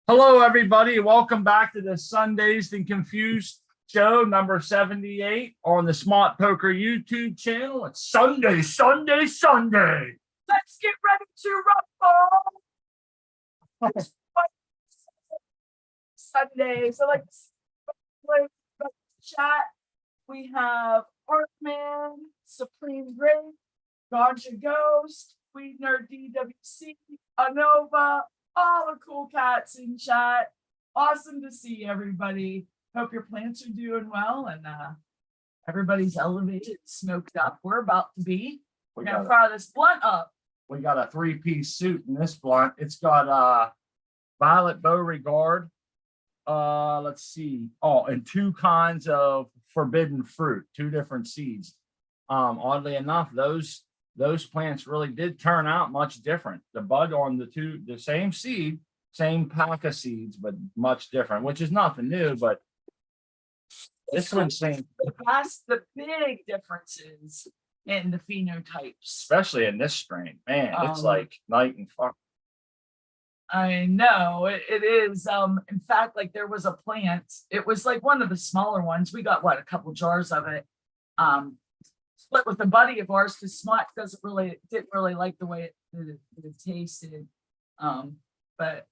Hello, everybody. Welcome back to the Sundazed and Confused show number 78 on the Smart Poker YouTube channel. It's Sunday, Sunday, Sunday. Let's get ready to rumble. Sunday. So like chat, we have Artman, Supreme Great, Ganja Ghost, Weedner DWC, Anova, all the cool cats in chat. Awesome to see everybody. Hope your plants are doing well and everybody's elevated, smoked up. We're about to be. We're gonna fire this blunt up. We got a three-piece suit in this blunt. It's got Violet Beauregard. Let's see. Oh, and two kinds of forbidden fruit, two different seeds. Oddly enough, those plants really did turn out much different. The bud on the same seed, same pack of seeds, but much different, which is nothing new, but this one's saying that's the big differences in the phenotypes, especially in this strain. Man, it's like night and fuck. I know it is. In fact, like there was a plant, it was like one of the smaller ones. We got a couple jars of it. Split with a buddy of ours because Smut didn't really like the way it tasted. But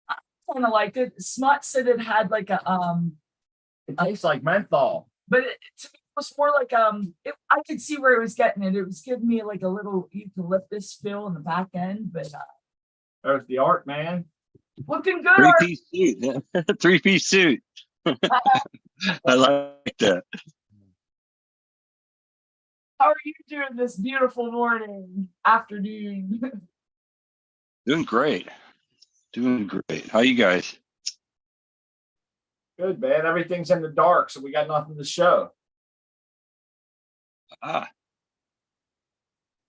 I kind of liked it. Smut said it had like it tastes like menthol. But to me, it was more like I could see where it was getting it. It was giving me like a little eucalyptus feel in the back end, but there's the art, man. Looking good. Three-piece suit. Three-piece suit. I like that. How are you doing this beautiful morning, afternoon? Doing great. Doing great. How you guys? Good, man. Everything's in the dark, so we got nothing to show. Well,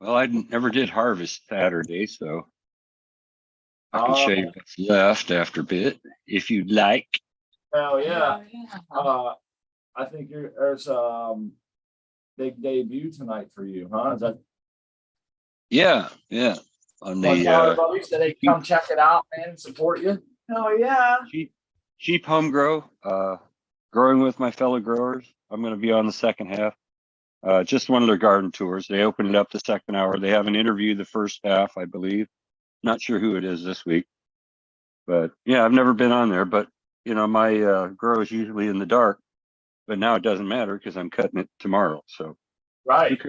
I never did harvest Saturday, so I can show you what's left after a bit, if you'd like. Hell yeah. I think there's big debut tonight for you, huh? Is that Yeah. On the so they come check it out, man, and support you. Oh yeah. cheap home grow, growing with my fellow growers. I'm going to be on the second half. Just one of their garden tours. They opened it up the second hour. They have an interview the first half, I believe. Not sure who it is this week, but yeah, I've never been on there. But you know, my grow is usually in the dark, but now it doesn't matter because I'm cutting it tomorrow. So right,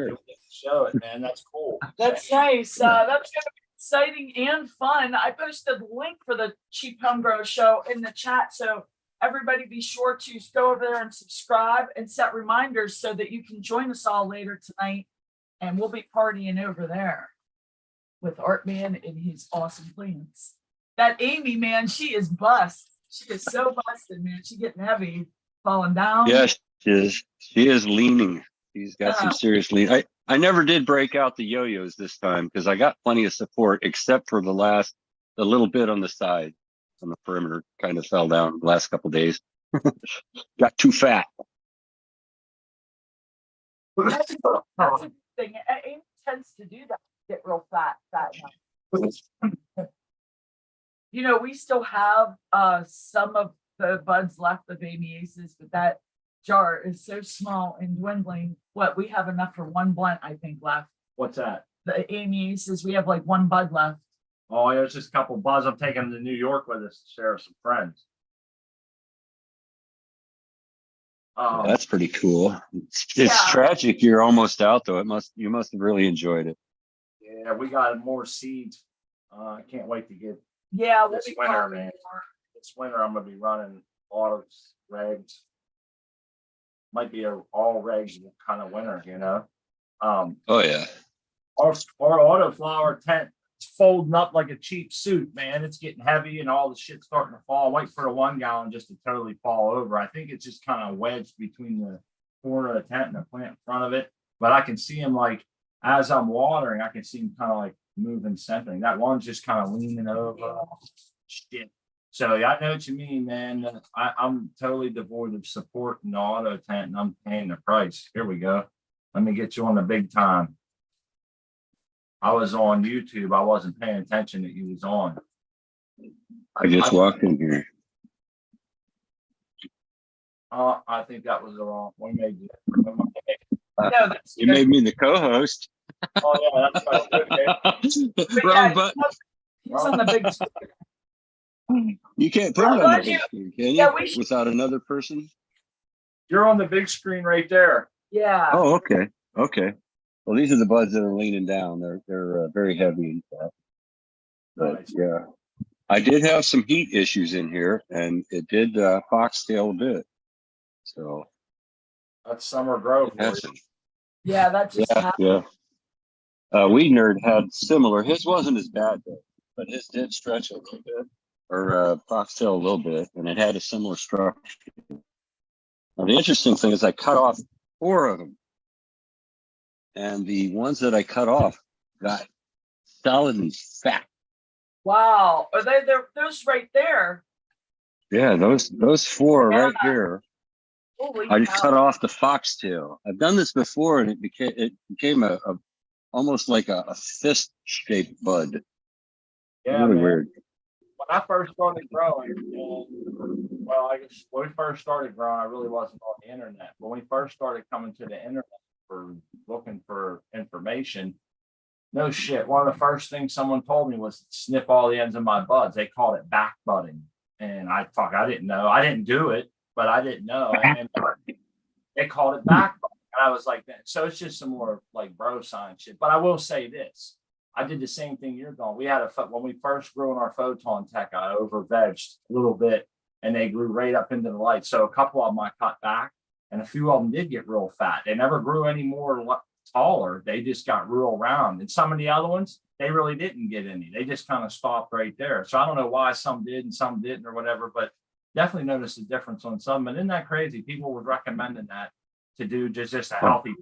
show it, man. That's cool. That's nice. That's gonna be exciting and fun. I posted the link for the Cheap Home Grow show in the chat, so everybody be sure to go over there and subscribe and set reminders so that you can join us all later tonight, and we'll be partying over there with Artman and his awesome plants. That Amy, man, she is bust. She is so busted, man. She's getting heavy, falling down. Yes, she is leaning. She's got some serious lean. I never did break out the yo-yos this time because I got plenty of support, except for the little bit on the side, on the perimeter, kind of fell down the last couple of days. Got too fat. That's a good thing. Amy tends to do that. Get real fat. You know, we still have some of the buds left of Amy Aces, but that jar is so small and dwindling. We have enough for one blunt, I think, left. What's that? The Amy Aces, we have like one bud left. Oh, there's just a couple buds. I'm taking them to New York with us to share with some friends. That's pretty cool. It's tragic you're almost out though. You must have really enjoyed it. Yeah, we got more seeds. I can't wait to get we'll this be winter, man. This winter I'm gonna be running autos, regs. Might be a all regs kind of winter, you know. Oh yeah. Our autoflower tent is folding up like a cheap suit, man. It's getting heavy and all the shit's starting to fall. Wait for the 1 gallon just to totally fall over. I think it's just kind of wedged between the corner of the tent and the plant in front of it. But I can see him like as I'm watering, I can see him kind of like moving centering. That one's just kind of leaning over. Shit. So I know what you mean, man. I'm totally devoid of support in the auto tent, and I'm paying the price. Here we go. Let me get you on the big time. I was on YouTube. I wasn't paying attention that you was on. I just walked in here. I think that was the wrong. We made it. No, that's You good. made me the co-host. Oh yeah, that's right. Okay. But Wrong yeah, button. he's on the big screen. You can't put Well, it on the glad big you- screen, can you? Yeah, we should. Without another person? You're on the big screen right there. Yeah. Oh, okay. Okay. Well, these are the buds that are leaning down. They're very heavy and fat. But Nice. yeah, I did have some heat issues in here, and it did foxtail a bit. So That's summer growth. for that's you. Yeah, that just yeah, happened. yeah. Weed Nerd had similar. His wasn't as bad though, but his did stretch a little bit, or foxtail a little bit, and it had a similar structure. Now, the interesting thing is I cut off 4 of them, and the ones that I cut off got solidly fat. Wow. Are they're those right there? Yeah, those 4 Yeah. right here. Holy I just cow. cut off the foxtail. I've done this before, and it became a almost like a fist shaped bud. Yeah, Really man. weird. When I first started growing, well, I guess when we first started growing, I really wasn't on the internet. When we first started coming to the internet for looking for information, no shit. One of the first things someone told me was snip all the ends of my buds. They called it back budding. And I didn't know. I didn't do it, but I didn't know. And they called it back budding. And I was like, so it's just some more like bro science shit. But I will say this. I did the same thing you're doing. We had when we first grew in our photon tech, I over vegged a little bit and they grew right up into the light. So a couple of them I cut back and a few of them did get real fat. They never grew any more taller. They just got real round. And some of the other ones, they really didn't get any. They just kind of stopped right there. So I don't know why some did and some didn't or whatever, but definitely noticed the difference on some. And isn't that crazy? People were recommending that to do just a healthy.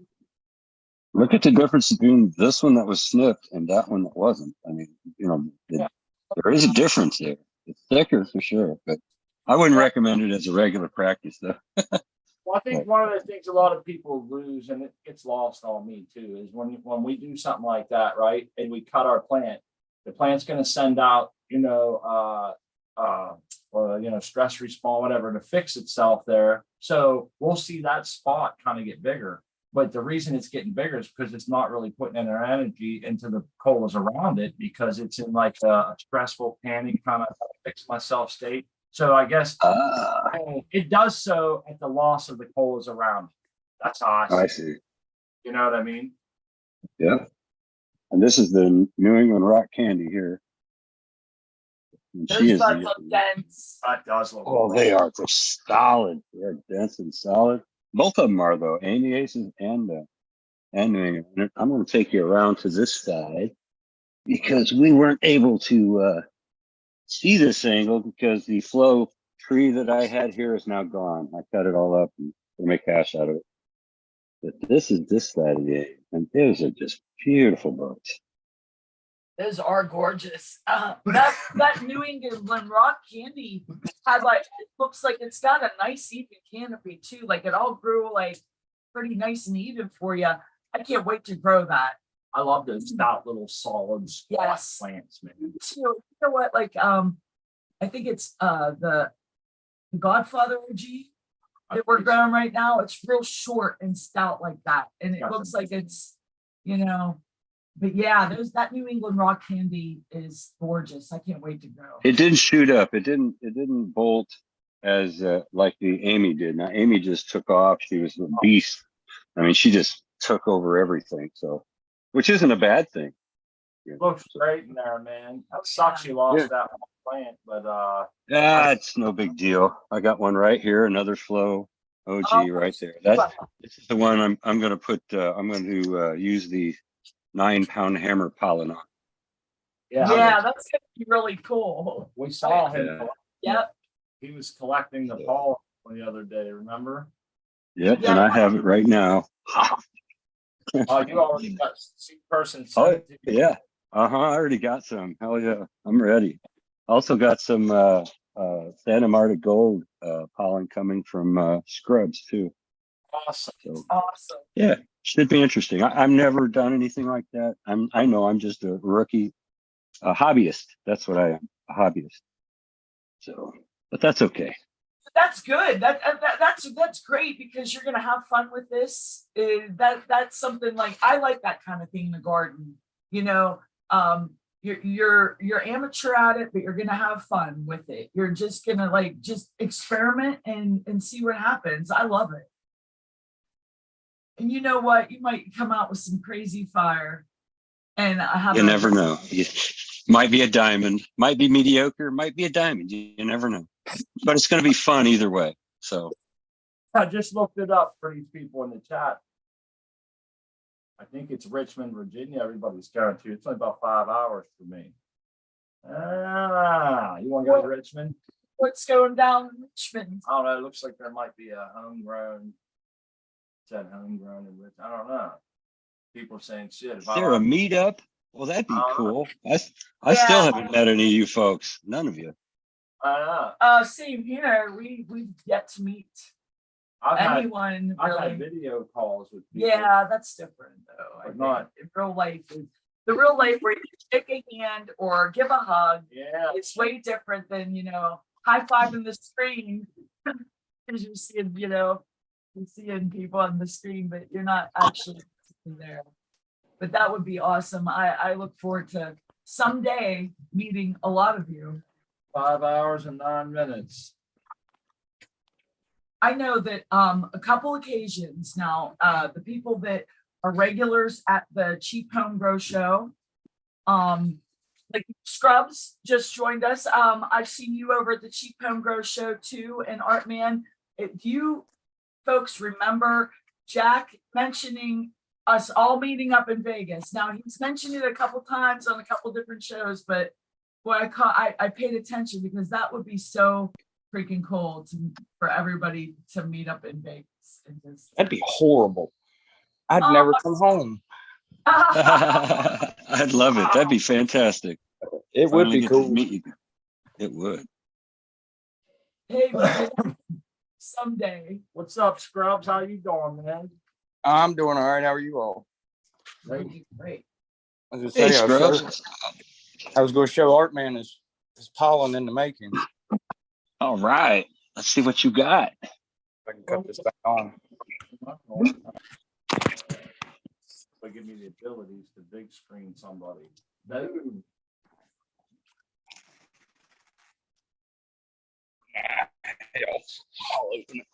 Look at the difference between this one that was snipped and that one that wasn't. I mean, there is a difference there. It's thicker for sure, but I wouldn't recommend it as a regular practice though. Well, I think one of the things a lot of people lose, and it gets lost on me too, is when we do something like that, right? And we cut our plant, the plant's going to send out, stress response, whatever, to fix itself there. So we'll see that spot kind of get bigger. But the reason it's getting bigger is because it's not really putting in their energy into the colas around it because it's in like a stressful, panic kind of fix myself state. So I guess it does so at the loss of the colas around it. That's how I see. You know what I mean? Yeah. And this is the New England rock candy here. And Those buds look dense. That does look. Oh, they are. They're solid. They're dense and solid. Both of them are though. Amy Aces and New England. I'm going to take you around to this side because we weren't able to see this angle because the flow tree that I had here is now gone. I cut it all up and make hash out of it. But this is this side of the egg, and those are just beautiful bugs. Those are gorgeous. That New England rock candy had it looks like it's got a nice even canopy too. Like it all grew like pretty nice and even for you. I can't wait to grow that. I love those stout little solids. Yes. Plants, man. You know what? Like I think it's the Godfather OG that we're growing right now. It's real short and stout like that, and it looks like it's But yeah, that New England rock candy is gorgeous. I can't wait to grow. It didn't shoot up. It didn't bolt as like the Amy did. Now Amy just took off. She was a beast. I mean, she just took over everything. So, which isn't a bad thing. Looks great in there, man. That sucks you lost that one plant, but it's no big deal. I got one right here, another flow OG right there. This is the one I'm going to put. I'm going to use the 9-pound hammer pollen on. Yeah, that's gonna be really cool. We saw him. Yep. He was collecting the pollen the other day. Remember? Yep, and I have it right now. Oh, you already got person. Oh yeah. I already got some. Hell yeah, I'm ready. Also got some Santa Marta Gold pollen coming from scrubs too. Awesome. So, Awesome. yeah, should be interesting. I've never done anything like that. I know I'm just a rookie, a hobbyist. That's what I am. hobbyist. So, but that's okay. That's good. That's great because you're gonna have fun with this. That's something like I like that kind of thing in the garden. You know, you're amateur at it, but you're gonna have fun with it. You're just gonna like just experiment and see what happens. I love it. And you know what? You might come out with some crazy fire. And I have You never know. Might be a diamond, might be mediocre, might be a diamond. You never know. But it's going to be fun either way. So I just looked it up for these people in the chat. I think it's Richmond, Virginia. Everybody's going to. It's only about 5 hours for me. You want to go to Richmond? What's going down in Richmond? I don't know. It looks like there might be a homegrown. Said homegrown in Richmond. I don't know. People are saying shit. is there a meetup? Well, that'd be cool. I Yeah. still haven't met any of you folks. None of you. I don't know. Same here. We've yet to meet I've had anyone really. video calls with people. Yeah, that's different though. I But think not- in real life, the real life where you shake a hand or give a hug, Yeah. it's way different than high fiving the screen because you're seeing you're seeing people on the screen, but you're not actually there. But that would be awesome. I look forward to someday meeting a lot of you. 5 hours and 9 minutes. I know that a couple occasions now, the people that are regulars at the Cheap Home Grow Show, like Scrubs just joined us. I've seen you over at the Cheap Home Grow Show too, and Artman. If you folks remember Jack mentioning us all meeting up in Vegas. Now he's mentioned it a couple times on a couple different shows, but boy, I paid attention because that would be so freaking cool for everybody to meet up in Vegas. And just, That'd be horrible. I'd never come home. I'd love it. That'd be fantastic. It would Finally be get to cool. meet you. It would. hey, someday. What's up, Scrubs? How you doing, man? I'm doing all right. How are you all? Great. I was Hey, gonna say, Scrubs. I was going to show Artman his pollen in the making. All right. Let's see what you got. I can cut this back on. But give me the abilities to big screen somebody. No. I'll open it.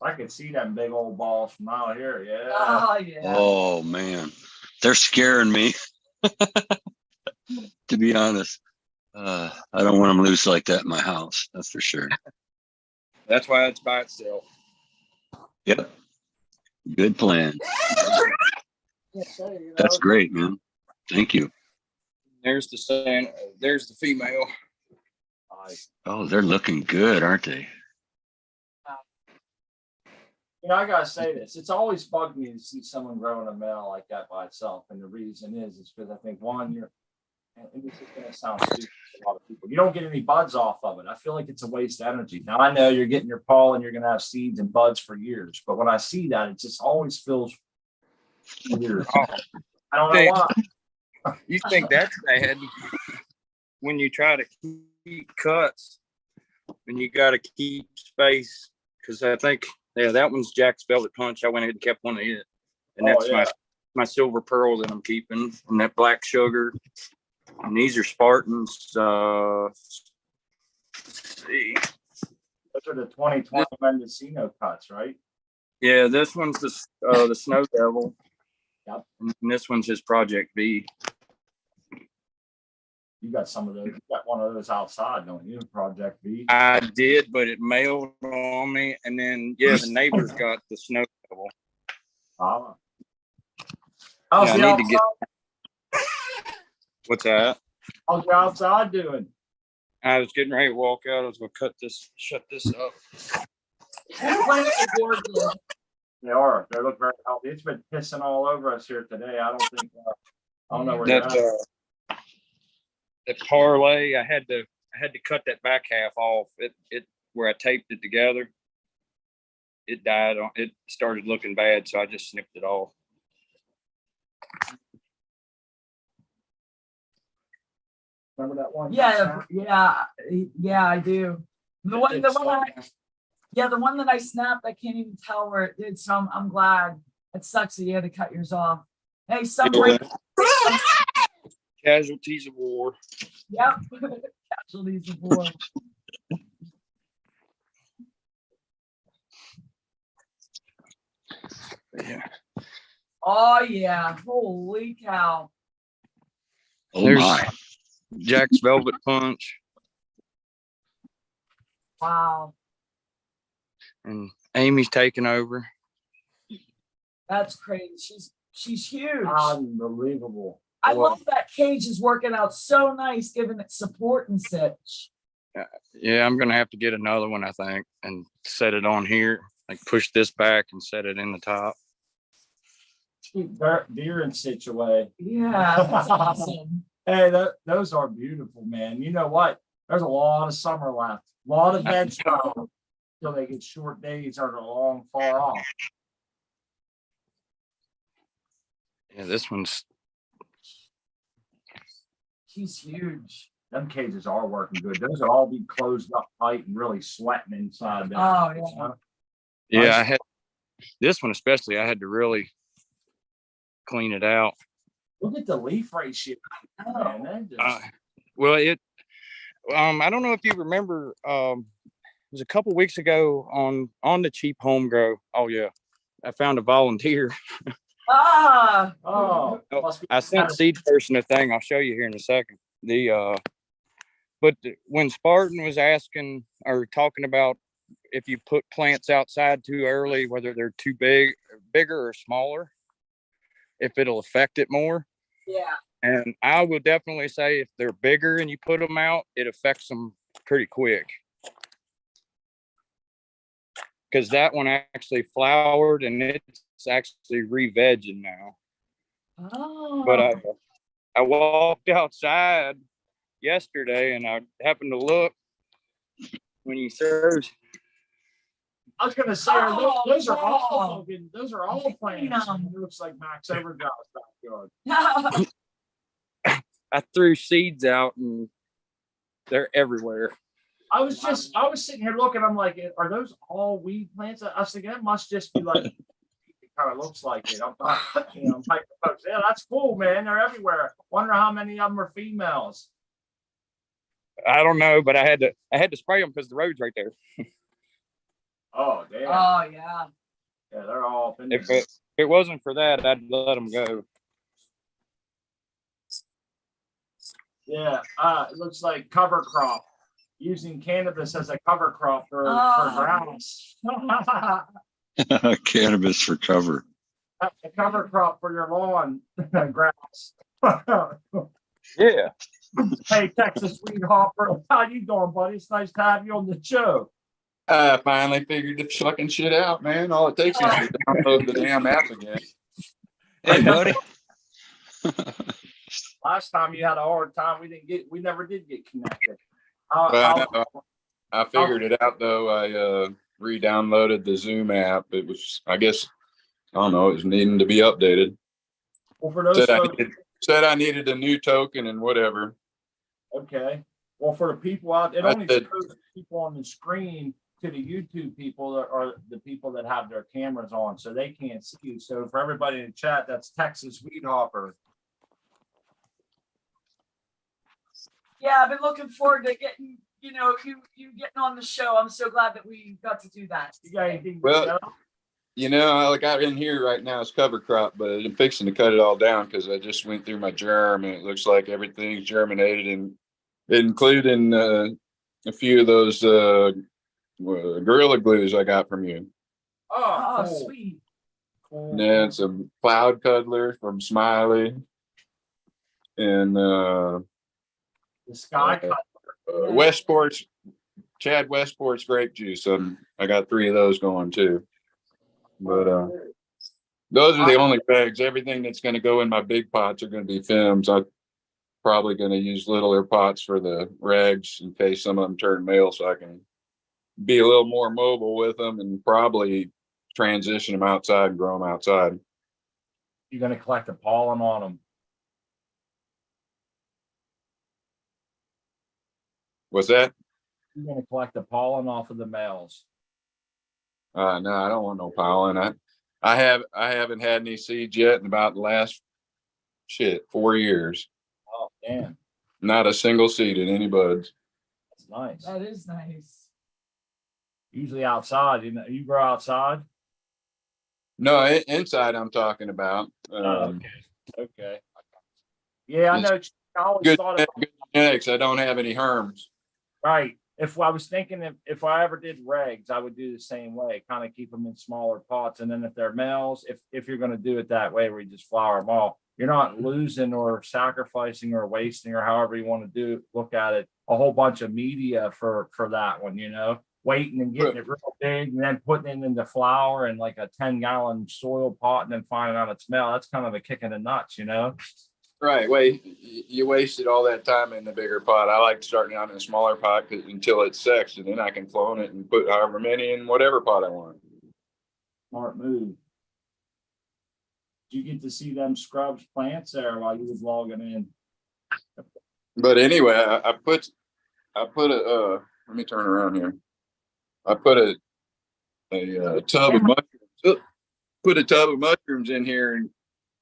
I can see them big old balls from out here. Yeah. Oh yeah. Oh, man. They're scaring me. To be honest. I don't want them loose like that in my house. That's for sure. That's why it's by itself. Yep. Good plan. That's great, man. Thank you. There's the son. There's the female. Oh, they're looking good, aren't they? I gotta say this. It's always bugged me to see someone growing a male like that by itself. And the reason is because I think and this is gonna sound stupid to a lot of people. You don't get any buds off of it. I feel like it's a waste of energy. Now I know you're getting your pollen, you're gonna have seeds and buds for years, but when I see that, it just always feels weird. I don't know why. You think that's bad when you try to keep cuts and you got to keep space, because I think that one's Jack's Velvet Punch. I went ahead and kept one of it, and that's my silver pearl that I'm keeping, and that black sugar. And these are Spartans. Let's see. Those are the 2020 Mendocino cuts, right? Yeah, this one's the Snow Devil. Yep. And this one's his Project V. You got some of those. You got one of those outside, don't you? Project V. I did, but it mailed on me. And then, the neighbors got the Snow Devil. How's I the need to get. What's that? How's the outside doing? I was getting ready to walk out. I was going to shut this up. Plants are gorgeous. They are. They look very healthy. It's been pissing all over us here today. I don't know where you're at. That parlay, I had to cut that back half off. It where I taped it together. It died on. It started looking bad, so I just snipped it off. Remember that one? Yeah, I do. The one that I snapped, I can't even tell where it did. So I'm glad. It sucks that you had to cut yours off. Hey, Casualties of war. Yep. Casualties of war. Yeah. Oh yeah. Holy cow. Oh There's my. Jack's Velvet Punch Wow. and Amy's taking over. That's crazy. She's huge. Unbelievable. I love that cage is working out so nice, giving it support and such. Yeah, I'm gonna have to get another one, I think, and set it on here. Like push this back and set it in the top. Keep deer in situ away. Yeah, that's awesome. Hey, those are beautiful, man. You know what? There's a lot of summer left. A lot of veg time till they get short days or long far off. Yeah, this one's She's huge. Them cages are working good. Those will all be closed up tight and really sweating inside there. Oh, yeah. yeah. Nice. I had this one especially. I had to really clean it out. Look at the leaf ratio. Man, Well, I don't know if you remember. It was a couple weeks ago on the cheap home grow. Oh yeah, I found a volunteer. oh, I sent Seed Person a thing. I'll show you here in a second. When Spartan was asking or talking about if you put plants outside too early, whether they're too bigger or smaller, if it'll affect it more. Yeah. And I would definitely say if they're bigger and you put them out, it affects them pretty quick. Because that one actually flowered and it's actually re-vegging now. Oh. But I walked outside yesterday and I happened to look when you search. I was gonna say those are all plants. It looks like Max Evergow's backyard. I threw seeds out and they're everywhere. I was sitting here looking. I'm like, are those all weed plants? I was thinking that must just be like, it kind of looks like it. I'm typing posts. Yeah, that's cool, man. They're everywhere. Wonder how many of them are females. I don't know, but I had to spray them because the road's right there. Oh damn. Oh yeah. Yeah, they're all up in If there. it wasn't for that, I'd let them go. Yeah, it looks like cover crop. Using cannabis as a cover crop for grounds. Cannabis for cover. A cover crop for your lawn grass. Yeah. Hey, Texas Weed Hopper, how you doing, buddy? It's nice to have you on the show. I finally figured the fucking shit out, man. All it takes is to download the damn app again. Hey, buddy. Last time you had a hard time, we never did get connected. I figured it out though. I re-downloaded the Zoom app. It was, I guess, I don't know, it was needing to be updated. Well, for those Said I needed a new token and whatever. Okay. Well, for the people out, it only shows people on the screen to the YouTube people that are the people that have their cameras on, so they can't see you. So for everybody in the chat, that's Texas Weed Hopper. Yeah, I've been looking forward to getting, you getting on the show. I'm so glad that we got to do that. You got anything? Well, I got in here right now is cover crop, but I'm fixing to cut it all down because I just went through my germ and it looks like everything's germinated, and including a few of those Gorilla Glues I got from you. Oh, cool. Sweet. Cool. And then some Cloud Cuddler from Smiley, and The Sky Westport's Chad Westport's grape juice. I got 3 of those going too. But those are the only bags. Everything that's going to go in my big pots are going to be films. I'm probably going to use littler pots for the regs in case some of them turn male, so I can be a little more mobile with them and probably transition them outside and grow them outside. You're going to collect the pollen on them. What's that? You're gonna collect the pollen off of the males. No, I don't want no pollen. I haven't had any seeds yet in about the last 4 years. Oh, damn, Not a single seed in any buds. that's nice. That is nice. Usually outside, you grow outside? No, inside I'm talking about. Okay. Yeah, I It's know. I always Good, thought about good genetics. I don't have any herms. right. If I was thinking if I ever did regs, I would do the same way, kind of keep them in smaller pots. And then if they're males, if you're going to do it that way, where you just flower them all, you're not losing or sacrificing or wasting or however you want to do look at it, a whole bunch of media for that one, waiting and getting it real big and then putting it into flower and like a 10-gallon soil pot and then finding out it's male. That's kind of a kick in the nuts, Right. Wait, you wasted all that time in the bigger pot. I like starting out in a smaller pot until it's sexed, and then I can clone it and put however many in whatever pot I want. Smart move. Did you get to see them scrubs plants there while you was logging in? But anyway, I put a let me turn around here. I put a tub of mushrooms. Put a tub of mushrooms in here, and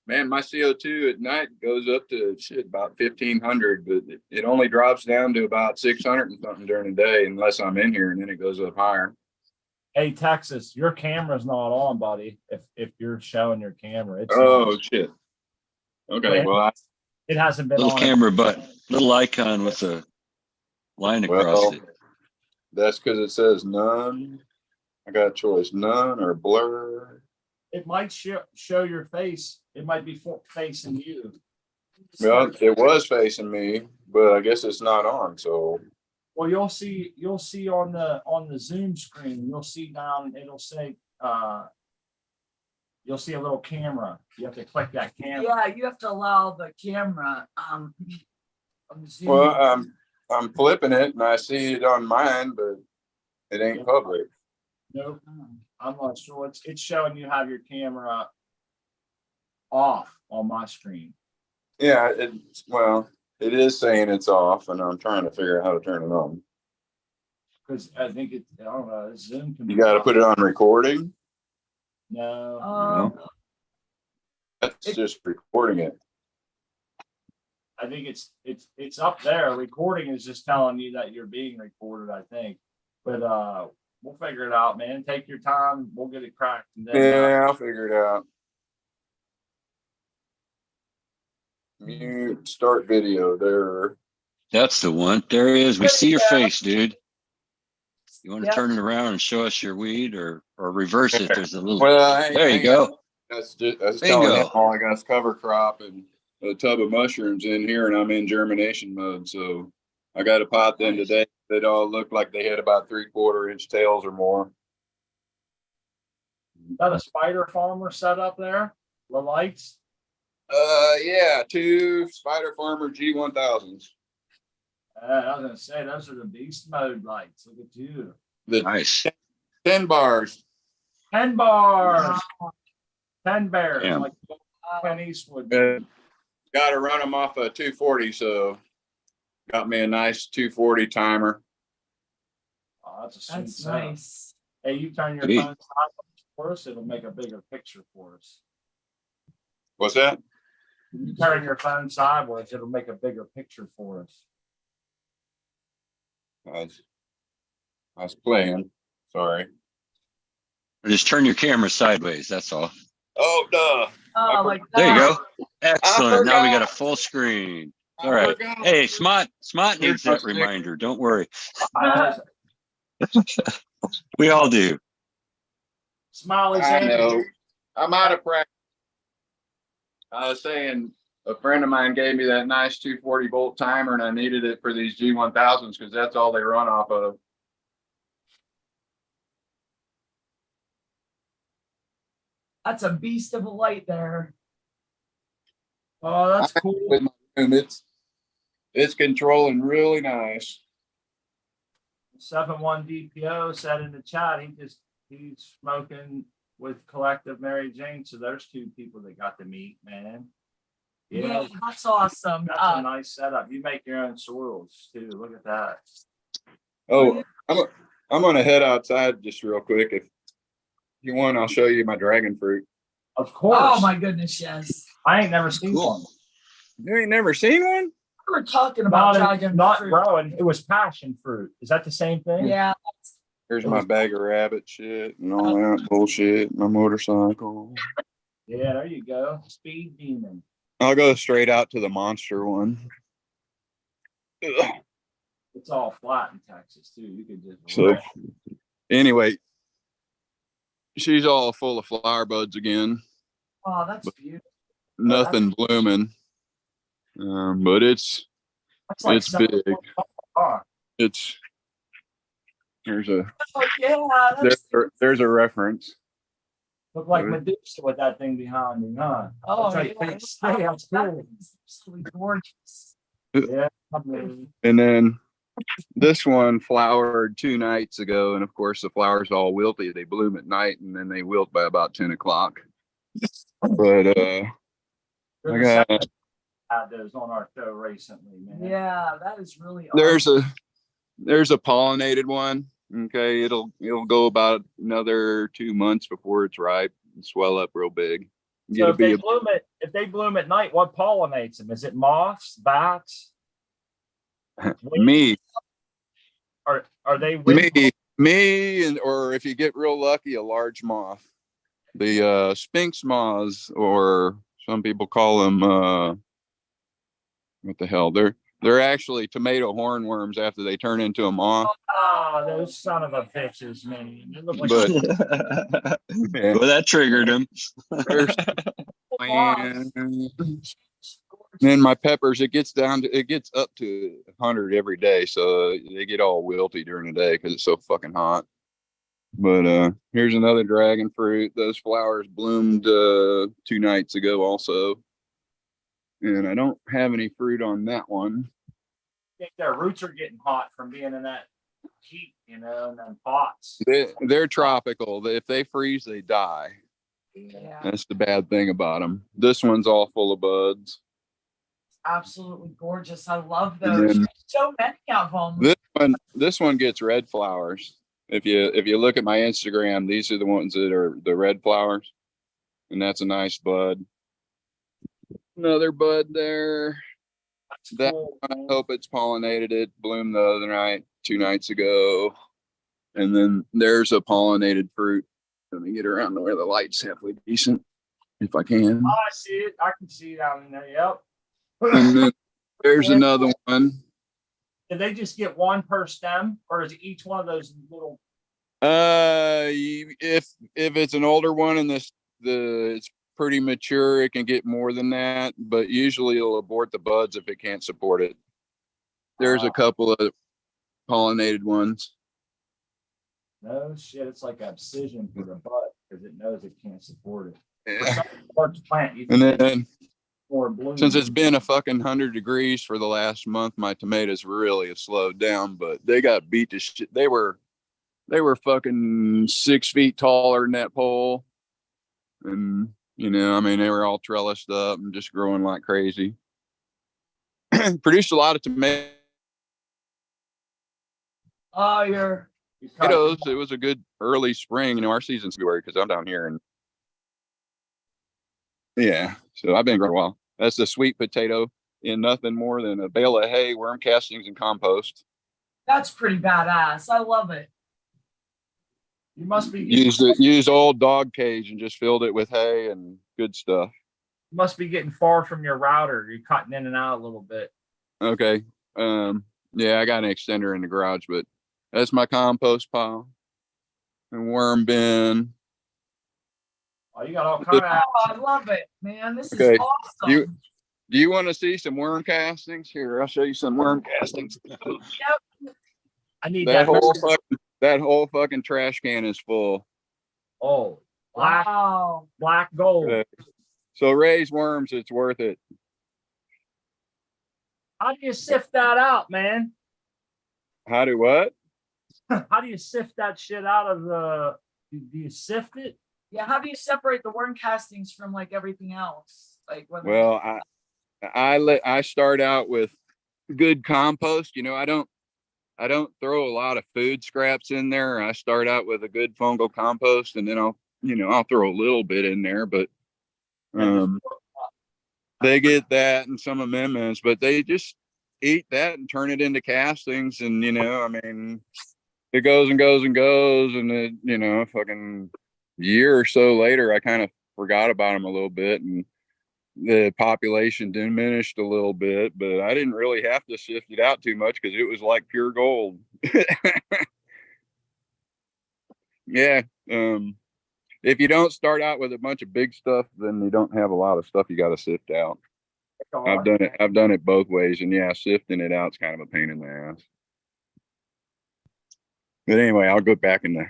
man, my CO2 at night goes up to about 1,500, but it only drops down to about 600 and something during the day, unless I'm in here, and then it goes up higher. Hey, Texas, your camera's not on, buddy. If you're showing your camera, it's Oh not. shit. Okay, well, It hasn't been Little on. camera button, little icon with a line across well, it. that's because it says none. I got a choice, none or blur. It might show your face. It might be facing you. Well, it was facing me, but I guess it's not on. So, Well, you'll see on the Zoom screen, you'll see down, it'll say you'll see a little camera. You have to click that camera. Yeah, you have to allow the camera. well, I'm flipping it and I see it on mine, but it ain't public. Nope. I'm not sure. It's showing you have your camera off on my screen. Yeah, it is saying it's off, and I'm trying to figure out how to turn it on. Because I think I don't know, Zoom can be. You got to put it on recording. No, That's just recording it. I think it's up there. Recording is just telling you that you're being recorded, I think. But we'll figure it out, man. Take your time. We'll get it cracked. And then, Yeah, I'll figure it out. Mute, start video there. That's the one. There he is. We see your face, dude. You want to Yep. turn it around and show us your weed or reverse it? There's a little. Well, There you go. That's telling Bingo. him all I got is cover crop and a tub of mushrooms in here, and I'm in germination mode. So I got to pot them today. They all look like they had about 3/4 inch tails or more. is that a spider farmer set up there? The lights? Yeah, 2 Spider Farmer G1000s. I was gonna say those are the beast mode lights. Look at you. The Nice. 10 bars. 10 bars. 10 bears. Damn. Like Clint Eastwood. Got to run them off a 240, so got me a nice 240 timer. Oh, that's a sweet That's setup. nice. Hey, you turn your Sweet. phone sideways for us, it'll make a bigger picture for us. What's that? If you turn your phone sideways, it'll make a bigger picture for us. I was playing. Sorry. Just turn your camera sideways. That's all. Oh, duh. Oh, like that. There you go. Excellent. Now we got a forgot. full screen. I All right. forgot. Hey, Smot needs Here's my that sticker. reminder. Don't worry. I- We all do. Smiley I Sandy. know. I'm out of practice. I was saying a friend of mine gave me that nice 240 volt timer, and I needed it for these G1000s because that's all they run off of. That's a beast of a light there. Oh, that's cool. With my room, it's controlling really nice. 7-1 DPO said in the chat, he's smoking with Collective Mary Jane. So there's 2 people that got to meet, man. Yeah, that's awesome. That's a nice setup. You make your own soils too. Look at that. Oh, I'm gonna head outside just real quick. If you want, I'll show you my dragon fruit. Of course. Oh my goodness, yes. I ain't never seen Cool. one. You ain't never seen one? We were talking about Not, dragon not fruit. growing. It was passion fruit. Is that the same thing? Yeah. Here's my bag of rabbit shit and all that bullshit. My motorcycle. Yeah, there you go. Speed demon. I'll go straight out to the monster one. Ugh. It's all flat in Texas too. You could just So anyway, she's all full of flower buds again. Oh, that's beautiful. Nothing blooming. But it's like it's big. Oh, It's there's a Oh, yeah. there's a reference. look like Medusa with that thing behind me, huh? Oh, It's like, yeah. hey, stay, that's cool. That's absolutely gorgeous. Yeah. I mean, And then this one flowered 2 nights ago, and of course the flowers all wilty. They bloom at night and then they wilt by about 10 o'clock. But you're I the got second had those on our show recently, man. Yeah, that is really there's awesome. a pollinated one. Okay, it'll go about another 2 months before it's ripe and swell up real big. So if they bloom at night, what pollinates them? Is it moths, bats? me, Are they and or if you get real lucky, a large moth. The sphinx moths, or some people call them what the hell? They're actually tomato hornworms after they turn into a moth. Oh, those son of a bitches, man. They look like But Well, that triggered him. there's then my peppers, it gets up to 100 every day, so they get all wilty during the day because it's so fucking hot. But here's another dragon fruit. Those flowers bloomed 2 nights ago also, and I don't have any fruit on that one. I think their roots are getting hot from being in that heat, in them pots. They're tropical. If they freeze, they die. Yeah, That's the bad thing about them. This one's all full of buds. absolutely gorgeous. I love those. There's so many of them. This one gets red flowers. If you look at my Instagram, these are the ones that are the red flowers, and that's a nice bud. Another bud there. That Cool. one, I hope it's pollinated. It bloomed the other night, 2 nights ago. And then there's a pollinated fruit. Let me get around to where the light's halfway decent, if I can. Oh, I see it. I can see it down in there. Yep. And then there's another one. Did they just get one per stem, or is each one of those little? If it's an older one and it's pretty mature, it can get more than that, but usually it'll abort the buds if it can't support it. There's a couple of pollinated ones. No shit, it's like obsidian for the bud because it knows it can't support it. Yeah. Large plant, you And can then more bloom. since it's been a fucking 100 degrees for the last month, my tomatoes really have slowed down, but they got beat to shit. They were fucking 6 feet taller than that pole. And I mean, they were all trellised up and just growing like crazy. Produced a lot of tomatoes. Oh, you're It was a good early spring. Our season's February because I'm down here, and yeah, so I've been growing a while. That's the sweet potato in nothing more than a bale of hay, worm castings, and compost. that's pretty badass. I love it. You must be Used old dog cage and just filled it with hay and good stuff. You must be getting far from your router. You're cutting in and out a little bit. Okay. Yeah, I got an extender in the garage, but that's my compost pile and worm bin. Oh, you got all kind of. Oh, I love it, man. This Okay. is awesome. Do you want to see some worm castings? Here, I'll show you some worm castings. I need That whole fucking trash can is full. Oh, black gold. Okay. So raise worms, it's worth it. How do you sift that out, man? How do what? How do you sift that shit out of the? Do you sift it? Yeah, how do you separate the worm castings from like everything else? Like when Well, I start out with good compost. I don't I don't throw a lot of food scraps in there. I start out with a good fungal compost, and then I'll throw a little bit in there, but they get that and some amendments, but they just eat that and turn it into castings. And, I mean, it goes and goes and goes. And it, fucking year or so later, I kind of forgot about them a little bit, and the population diminished a little bit, but I didn't really have to sift it out too much because it was like pure gold. Yeah. If you don't start out with a bunch of big stuff, then you don't have a lot of stuff you got to sift out. I've done it both ways, and yeah, sifting it out is kind of a pain in the ass. But anyway, I'll go back in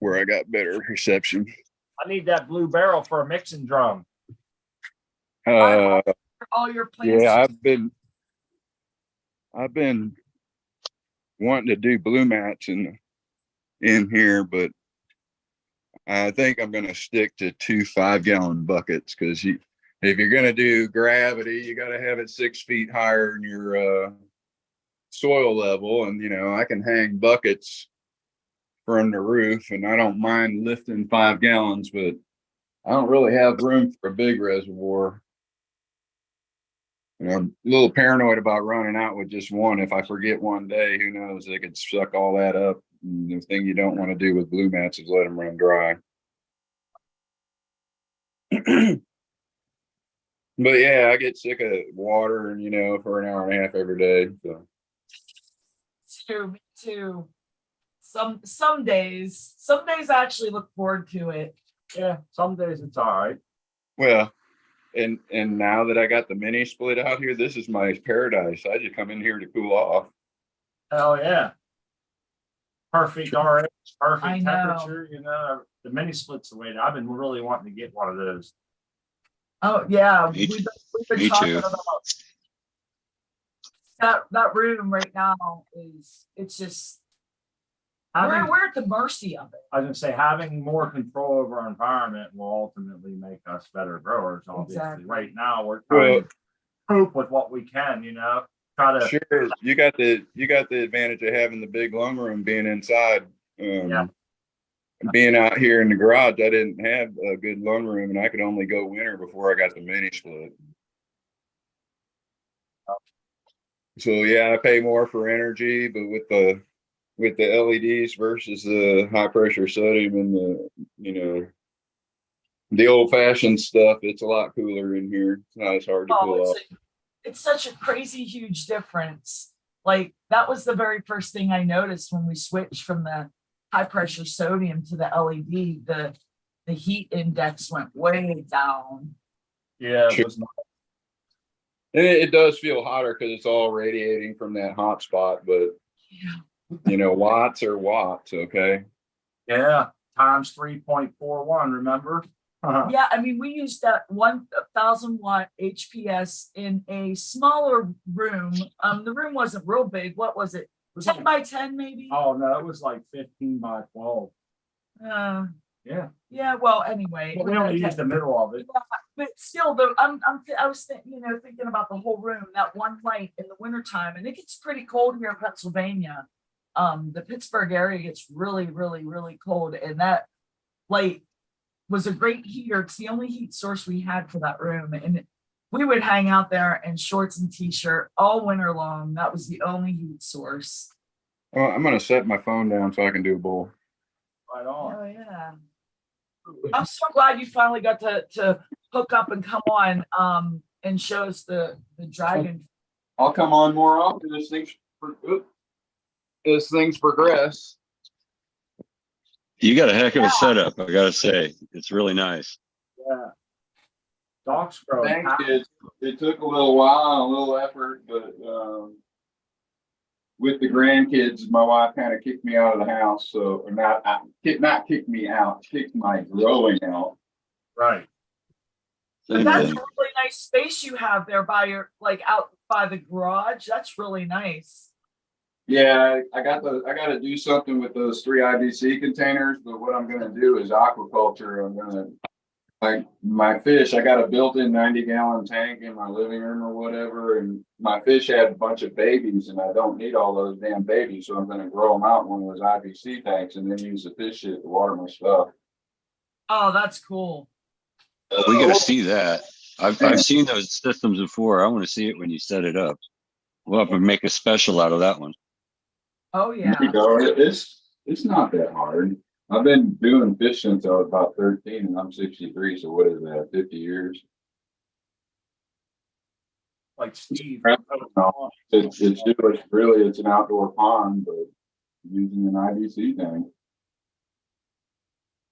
where I got better reception. I need that blue barrel for a mixing drum. All your plants. Yeah, I've been wanting to do blue mats in here, but I think I'm gonna stick to 2 5-gallon buckets, because if you're gonna do gravity, you got to have it 6 feet higher than your soil level. And I can hang buckets from the roof, and I don't mind lifting 5 gallons, but I don't really have room for a big reservoir. I'm a little paranoid about running out with just one. If I forget one day, who knows? They could suck all that up. And the thing you don't want to do with blue mats is let them run dry. But yeah, I get sick of water, and for an hour and a half every day. So. Me too. Some days I actually look forward to it. Yeah, some days it's all right. Well, and now that I got the mini split out here, this is my paradise. I just come in here to cool off. Hell yeah. Perfect RH, perfect I know. temperature, the mini splits the way I've been really wanting to get one of those. Oh yeah, Me we've been me talking too. about that room right now. It's just we're at the mercy of it. I was gonna say, having more control over our environment will ultimately make us better growers. Obviously, Exactly. right now we're trying to cope with what we can. Try to. Sure, you got the advantage of having the big lumber room being inside. Yeah. Being out here in the garage, I didn't have a good lumber room, and I could only go winter before I got the mini split. So yeah, I pay more for energy, but with the LEDs versus the high pressure sodium and the old fashioned stuff, it's a lot cooler in here. It's not as hard to cool off. It's such a crazy huge difference. Like that was the very first thing I noticed when we switched from the high pressure sodium to the LED. The heat index went way down. Yeah, Sure. And it does feel hotter because it's all radiating from that hot spot, but watts are watts, okay? Yeah, times 3.41. Remember? Yeah, I mean, we used that 1,000 watt HPS in a smaller room. The room wasn't real big. What was it? 10 by 10, maybe? Oh no, it was like 15 by 12. Yeah. Yeah. Well, anyway, But we only used the middle of it. Yeah, but still, I was thinking about the whole room. That one light in the wintertime, and it gets pretty cold here in Pennsylvania. The Pittsburgh area gets really, really, really cold, and that light was a great heater. It's the only heat source we had for that room, and we would hang out there in shorts and t-shirt all winter long. That was the only heat source. Well, I'm gonna set my phone down so I can do a bowl. Right on. Oh yeah. I'm so glad you finally got to hook up and come on and show us the dragon. I'll come on more often as things progress. You got a heck of a setup, I gotta say. It's really nice. Yeah. Dogs grow. Thank you. It took a little while and a little effort, but with the grandkids, my wife kind of kicked me out of the house. So, or not kicked me out, kicked my growing out. Right. But that's a really nice space you have there by your, like out by the garage. That's really nice. Yeah, I got to do something with those 3 IBC containers, but what I'm going to do is aquaculture. I'm going to Like my fish, I got a built-in 90-gallon tank in my living room or whatever, and my fish had a bunch of babies, and I don't need all those damn babies, so I'm gonna grow them out in one of those IBC tanks and then use the fish shit to water my stuff. Oh, that's cool. We gotta see that. I've seen those systems before. I want to see it when you set it up. We'll have to make a special out of that one. Oh, There yeah. you go. It's not that hard. I've been doing fish since I was about 13 and I'm 63. So what is that? 50 years? Like Steve. No, it's an outdoor pond, but using an IBC tank,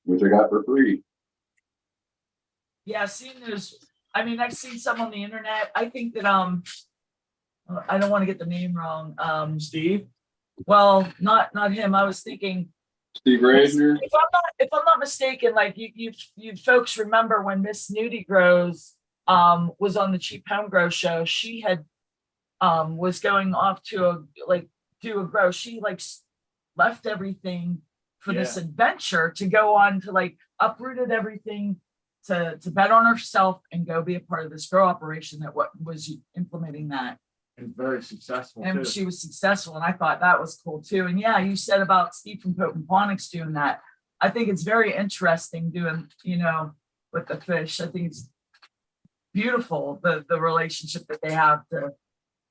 which I got for free. Yeah, I've seen those. I mean, I've seen some on the internet. I think that, I don't want to get the name wrong. Steve? Well, not him. I was thinking, Steve Reisner. if I'm not mistaken, like you folks remember when Miss Nudie Grows was on the Cheap Home Grow show, she had was going off to do a grow. She left everything for this adventure to go on to uprooted everything to bet on herself and go be a part of this grow operation that was implementing that. And very successful And too. she was successful, and I thought that was cool too. And yeah, you said about Steve from Potent Ponics doing that. I think it's very interesting doing, with the fish. I think it's beautiful, the relationship that they have to,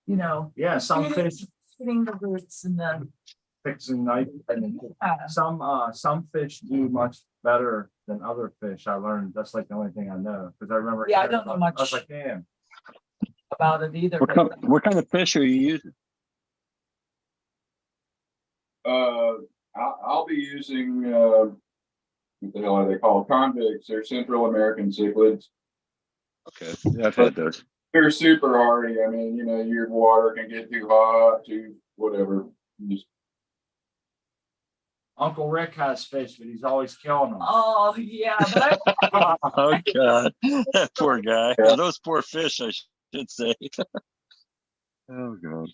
Yeah, some fish hitting the roots and the fixing knife and yeah. some fish do much better than other fish. I learned that's like the only thing I know because I remember. Yeah, I don't know much. I was like, damn. About it either. What kind of fish are you using? I'll be using what the hell are they called? Convicts. They're Central American cichlids. Okay, yeah, I've had those. They're super hardy. I mean, your water can get too hot, too whatever. Just Uncle Rick has fish, but he's always killing them. Oh yeah, but Oh God, that poor guy. Yeah. Those poor fish, I should say. Oh God.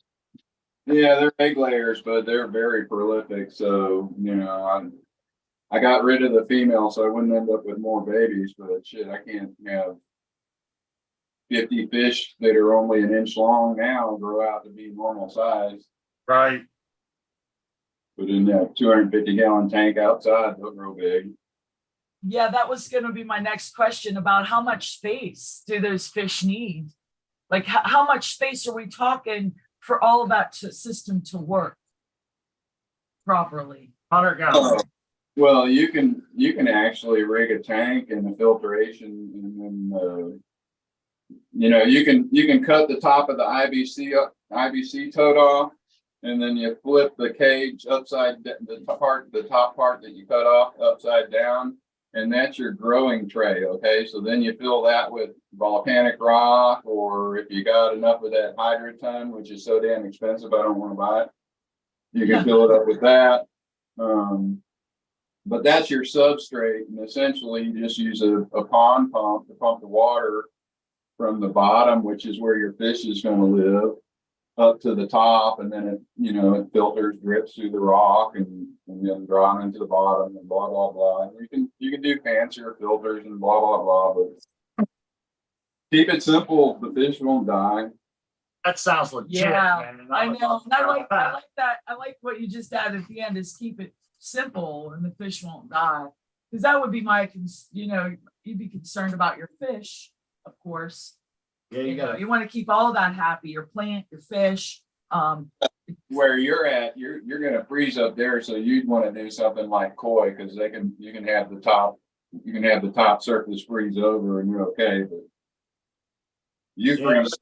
yeah, they're egg layers, but they're very prolific. So I got rid of the female, so I wouldn't end up with more babies. But shit, I can't have 50 fish that are only an inch long now grow out to be normal size. Right. But in that 250-gallon tank outside, they'll grow big. yeah, that was going to be my next question about how much space do those fish need? Like how much space are we talking for all of that system to work properly? 100 gallons. Well, you can actually rig a tank and a filtration, and then you can cut the top of the IBC tote off, and then you flip the cage upside the top part that you cut off upside down, and that's your growing tray. Okay, so then you fill that with volcanic rock, or if you got enough of that hydroton, which is so damn expensive, I don't want to buy it. You can fill it up with that. But that's your substrate, and essentially you just use a pond pump to pump the water from the bottom, which is where your fish is going to live, up to the top, and then it filters, drips through the rock, and then draw them into the bottom, and blah blah blah. And you can do fancier filters and blah blah blah, but keep it simple. The fish won't die. That sounds legit. Yeah, man. I know. And I like that. that. I like what you just added at the end is keep it simple and the fish won't die. Because that would be you'd be concerned about your fish, of course. Yeah, You want to keep all that happy, your plant, your fish. Where you're at, you're going to freeze up there, so you'd want to do something like koi, because you can have the top surface freeze over and you're okay, but you freeze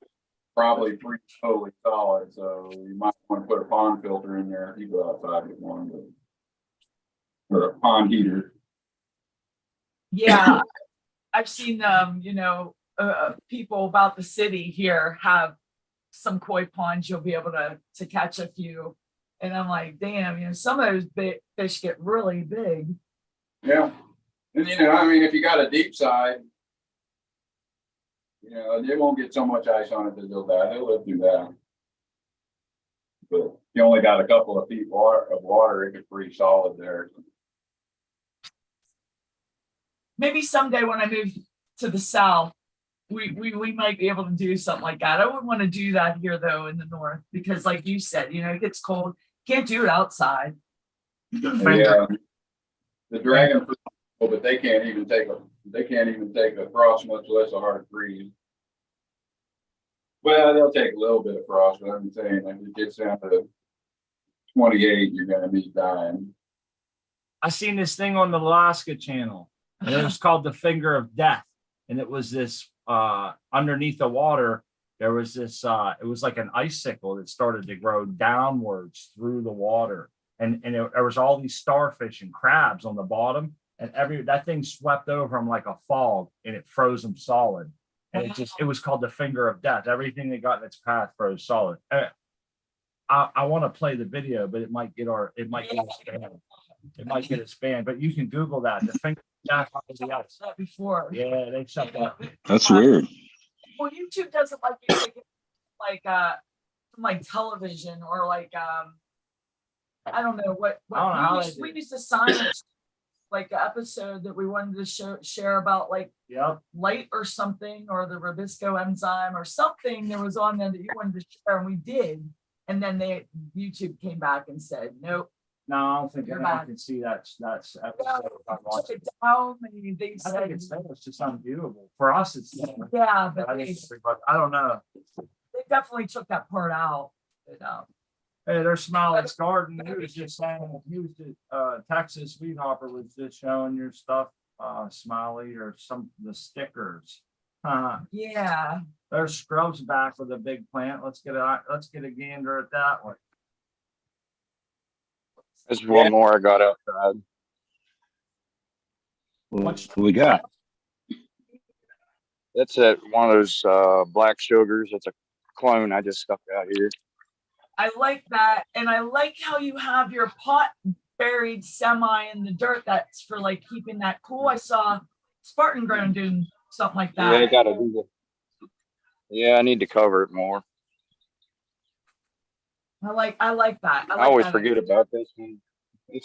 probably freeze totally solid, so you might want to put a pond filter in there if you go outside with one, or a pond heater. Yeah, I've seen people about the city here have some koi ponds. You'll be able to catch a few, and I'm like, damn, some of those big fish get really big. Yeah, and if you got a deep side, they won't get so much ice on it that they'll die. They'll live through that. But if you only got a couple of feet of water, it could freeze solid there. Maybe someday when I move to the south, we might be able to do something like that. I wouldn't want to do that here though in the north, because like you said, you know, it gets cold. Can't do it outside. Yeah, the dragon, fruit, but they can't even take a frost, much less a hard freeze. Well, they'll take a little bit of frost, but I'm saying, like, it gets down to 28, you're gonna be dying. I seen this thing on the Alaska channel, and it was called the Finger of Death. And it was this underneath the water, there was this it was like an icicle that started to grow downwards through the water. And there was all these starfish and crabs on the bottom, and that thing swept over them like a fog, and it froze them solid. And it was called the Finger of Death. Everything that got in its path froze solid. I want to play the video, but it might get us banned. It might get us banned, but you can Google that. The Finger of Death. Before. Yeah, they shut that. That's weird. Well, YouTube doesn't like you take it from like television or like I don't know what we used to sign like an episode that we wanted to share about like light or something, or the Rubisco enzyme or something that was on there that you wanted to share, and we did. And then YouTube came back and said, nope. No, I don't think anyone can see that's episode. They said I think it's just unviewable. For us, it's but I don't know. They definitely took that part out. Hey, there's Smiley's Garden. He was just saying, he was Texas Weed Hopper was just showing your stuff, Smiley, or the stickers. Yeah. There's Scrubs back with a big plant. Let's get a gander at that one. There's one more I got outside. What we got? That's one of those black sugars. It's a clone I just stuck out here. I like that. And I like how you have your pot buried semi in the dirt. That's for like keeping that cool. I saw Spartan Grown doing something like that. Yeah, I gotta do that. Yeah, I need to cover it more. I like that. I always forget about this one.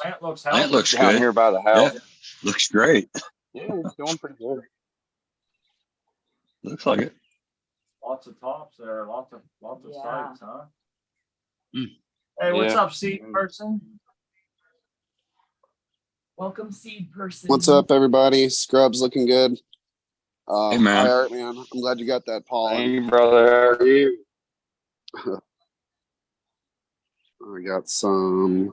Plant looks Down good. here by the house. Yeah, looks great. Yeah, it's doing pretty good. Looks like it. Lots of tops there, lots of sites, huh? Mm. Hey, what's Yeah. up, seed person? Welcome, seed person. What's up, everybody? Scrubs looking good. Hey, man. Hi, Art, man. I'm glad you got that pollen. Hey, brother, how are you? I got some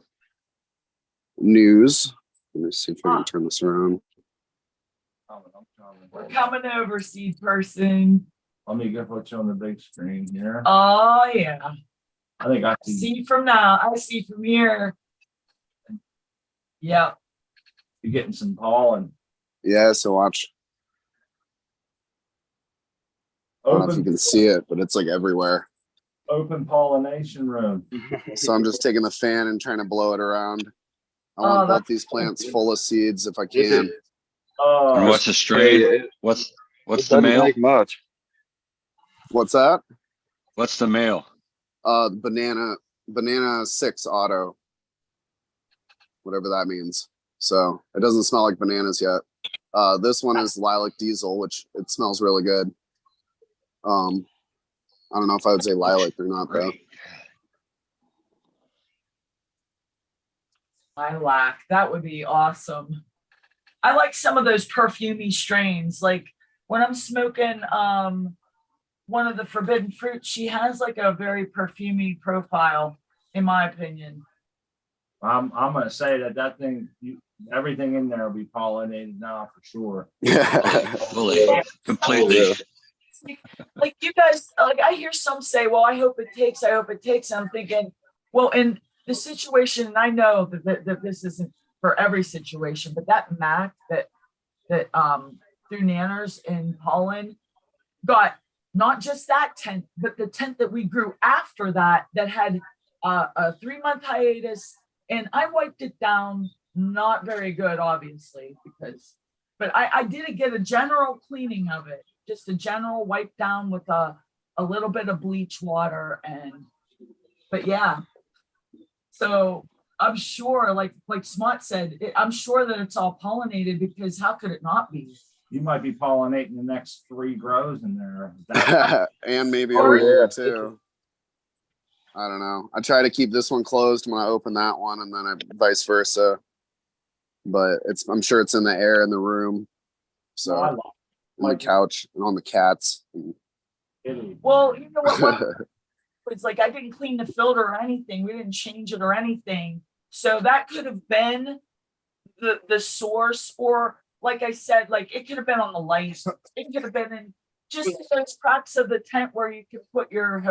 news. Let me see if I can turn this around. We're coming over, seed person. Let me get put you on the big screen here. Oh yeah. I think I see See from now. I see from here. Yeah. you getting some pollen. Yeah, so watch. I don't know if you Open, can see it, but it's like everywhere. open pollination room. So I'm just taking the fan and trying to blow it around. I Oh, want both that's these plants full of seeds if I This can. is- And what's the strain? What's It the doesn't male? take much. What's that? What's the male? Banana 6 auto. Whatever that means. So it doesn't smell like bananas yet. This one is lilac diesel, which it smells really good. I don't know if I would say lilac or not though. lilac. That would be awesome. I like some of those perfumey strains. Like when I'm smoking one of the forbidden fruits, she has like a very perfumey profile, in my opinion. I'm gonna say that thing, everything in there will be pollinated now for sure. Fully, completely. Like you guys, like I hear some say, well, I hope it takes. I'm thinking, well, in the situation, and I know that this isn't for every situation, but that Mac that through Nanners and pollen got not just that tent, but the tent that we grew after that had a 3-month hiatus, and I wiped it down. Not very good, obviously, but I did get a general cleaning of it, just a general wipe down with a little bit of bleach water, but yeah. So I'm sure, like Smart said, I'm sure that it's all pollinated, because how could it not be? You might be pollinating the next 3 grows in there. That- And maybe Oh, over yeah. here too. I don't know. I try to keep this one closed when I open that one, and then vice versa. But I'm sure it's in the air in the room. So I in like the couch and on the cats. it. Well, you know what? It's like I didn't clean the filter or anything. We didn't change it or anything. So that could have been the source, or like I said, like it could have been on the lights. It could have been in just those cracks of the tent where you could put your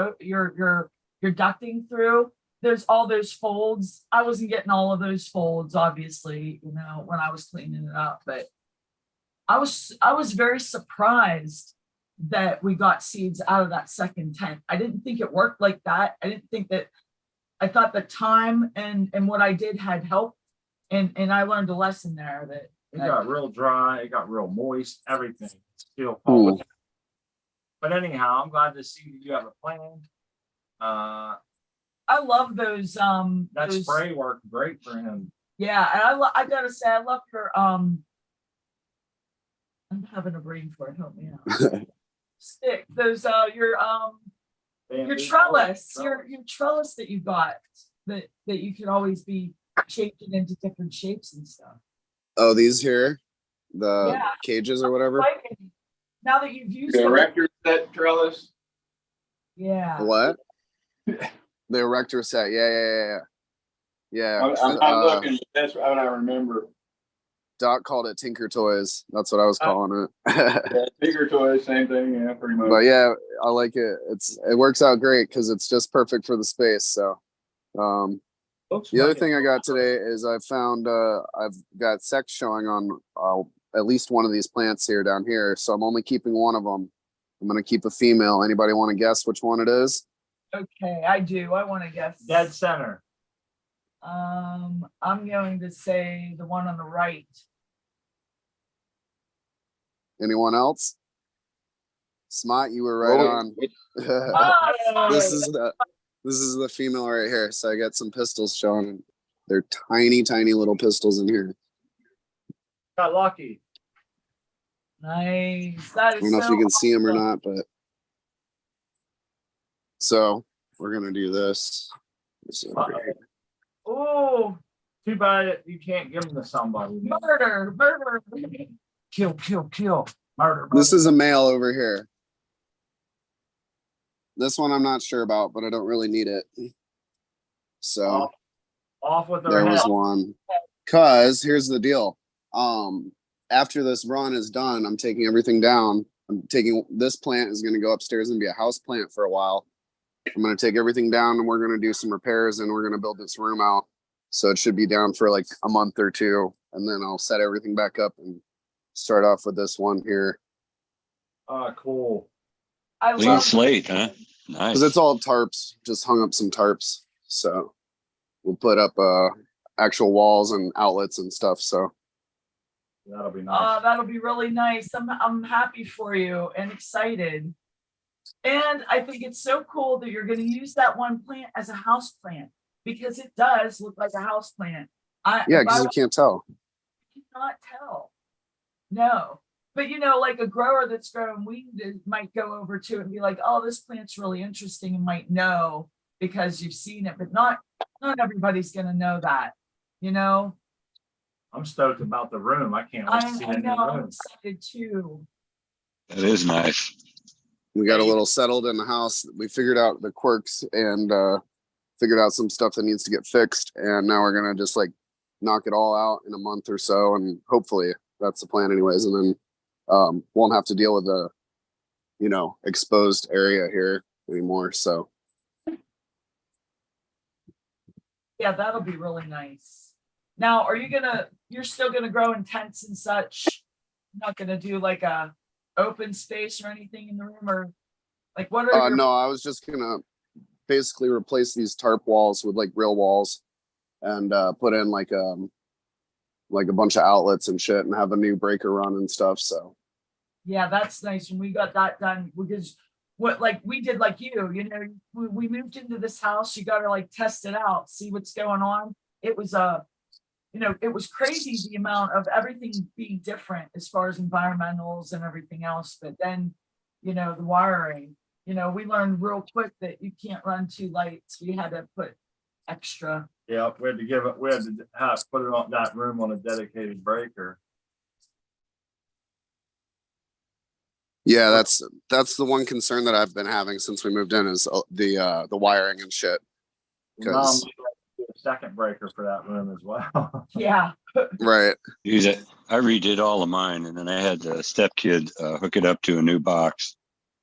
ducting through. There's all those folds. I wasn't getting all of those folds, obviously, you know, when I was cleaning it up, but I was very surprised that we got seeds out of that second tent. I didn't think it worked like that. I thought the time and what I did had helped. And I learned a lesson there that It got real dry, it got real moist, everything. Still Cool. cold. But anyhow, I'm glad to see that you have a plan. I love those That those, spray worked great for him. yeah, and I gotta say I love your I'm having a brain for it, help me out. Stick those your trellis, your trellis that you got that you can always be shaping into different shapes and stuff. Oh, these here, the Yeah. cages or whatever. Now that you've used The them, erector set trellis. yeah. What? The erector set. Yeah. I'm not looking, but that's what I remember. Doc called it Tinker Toys. That's what I was calling it. Yeah, Tinker Toys, same thing, yeah, pretty much. But yeah, I like it. It works out great because it's just perfect for the space. So the other thing I got today is I found I've got sex showing on at least one of these plants here down here. So I'm only keeping one of them. I'm gonna keep a female. Anybody want to guess which one it is? Okay, I do. I want to guess. Dead center. I'm going to say the one on the right. Anyone else? Smart, you were right on. Ah, This is the female right here. So I got some pistils showing. They're tiny, tiny little pistils in here. Got lucky. nice. That I is don't know if so you can see them or awesome. not, but so we're gonna do this. Oh, Too bad you can't give them to somebody. murder. Kill. Murder. This is a male over here. This one I'm not sure about, but I don't really need it. So Off with their there head. was one. Cause here's the deal. After this run is done, I'm taking everything down. This plant is gonna go upstairs and be a house plant for a while. I'm gonna take everything down and we're gonna do some repairs and we're gonna build this room out. So it should be down for like a month or two, and then I'll set everything back up and start off with this one here. Cool. I Clean love slate, huh? Nice. Because it's all tarps, just hung up some tarps. So we'll put up actual walls and outlets and stuff. So That'll be nice. that'll be really nice. I'm happy for you and excited. And I think it's so cool that you're going to use that one plant as a house plant, because it does look like a house plant. yeah, because you can't tell. Cannot tell. No. But you know, like a grower that's growing weed might go over to it and be like, oh, this plant's really interesting, and might know because you've seen it, but not everybody's gonna know that, you know. I'm stoked about the room. I can't wait to see I the new know, I'm room. excited too. That is nice. We got a little settled in the house. We figured out the quirks and figured out some stuff that needs to get fixed. And now we're gonna just like knock it all out in a month or so, and hopefully that's the plan anyways. And then won't have to deal with the, exposed area here anymore. So Yeah, that'll be really nice. Now, you're still gonna grow in tents and such? You're not gonna do like a open space or anything in the room, or like what are your no, I was just gonna basically replace these tarp walls with like real walls and put in like a bunch of outlets and shit and have a new breaker run and stuff. So Yeah, that's nice. When we got that done, because what like we did, like we moved into this house, you got to like test it out, see what's going on. It was it was crazy the amount of everything being different as far as environmentals and everything else. But then, the wiring, we learned real quick that you can't run 2 lights. We had to put extra. Yeah, we had to put it on that room on a dedicated breaker. Yeah, that's the one concern that I've been having since we moved in is the wiring and shit. Mom, a second breaker for that room as well. Yeah. Right. I redid all of mine, and then I had the stepkid hook it up to a new box.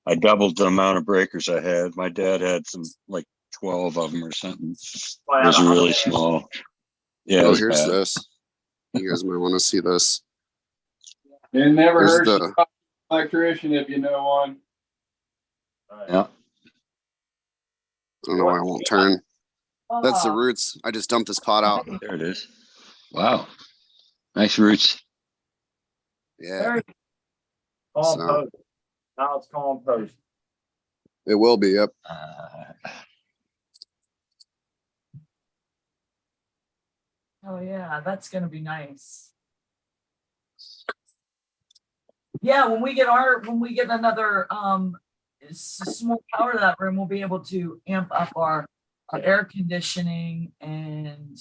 I doubled the amount of breakers I had. My dad had some like 12 of them or something. It was really small. Yeah. Oh, here's this. You guys might want to see this. It never Here's hurts the- to talk to an electrician if you know one. Yeah. I don't know why it won't turn. That's the Oh, roots. I just dumped this pot out. There it is. Wow. Nice roots. Yeah, very Compost. Now it's compost. it will be. Yep. Oh yeah, that's gonna be nice. Yeah, when we get another small power to that room, we'll be able to amp up our air conditioning and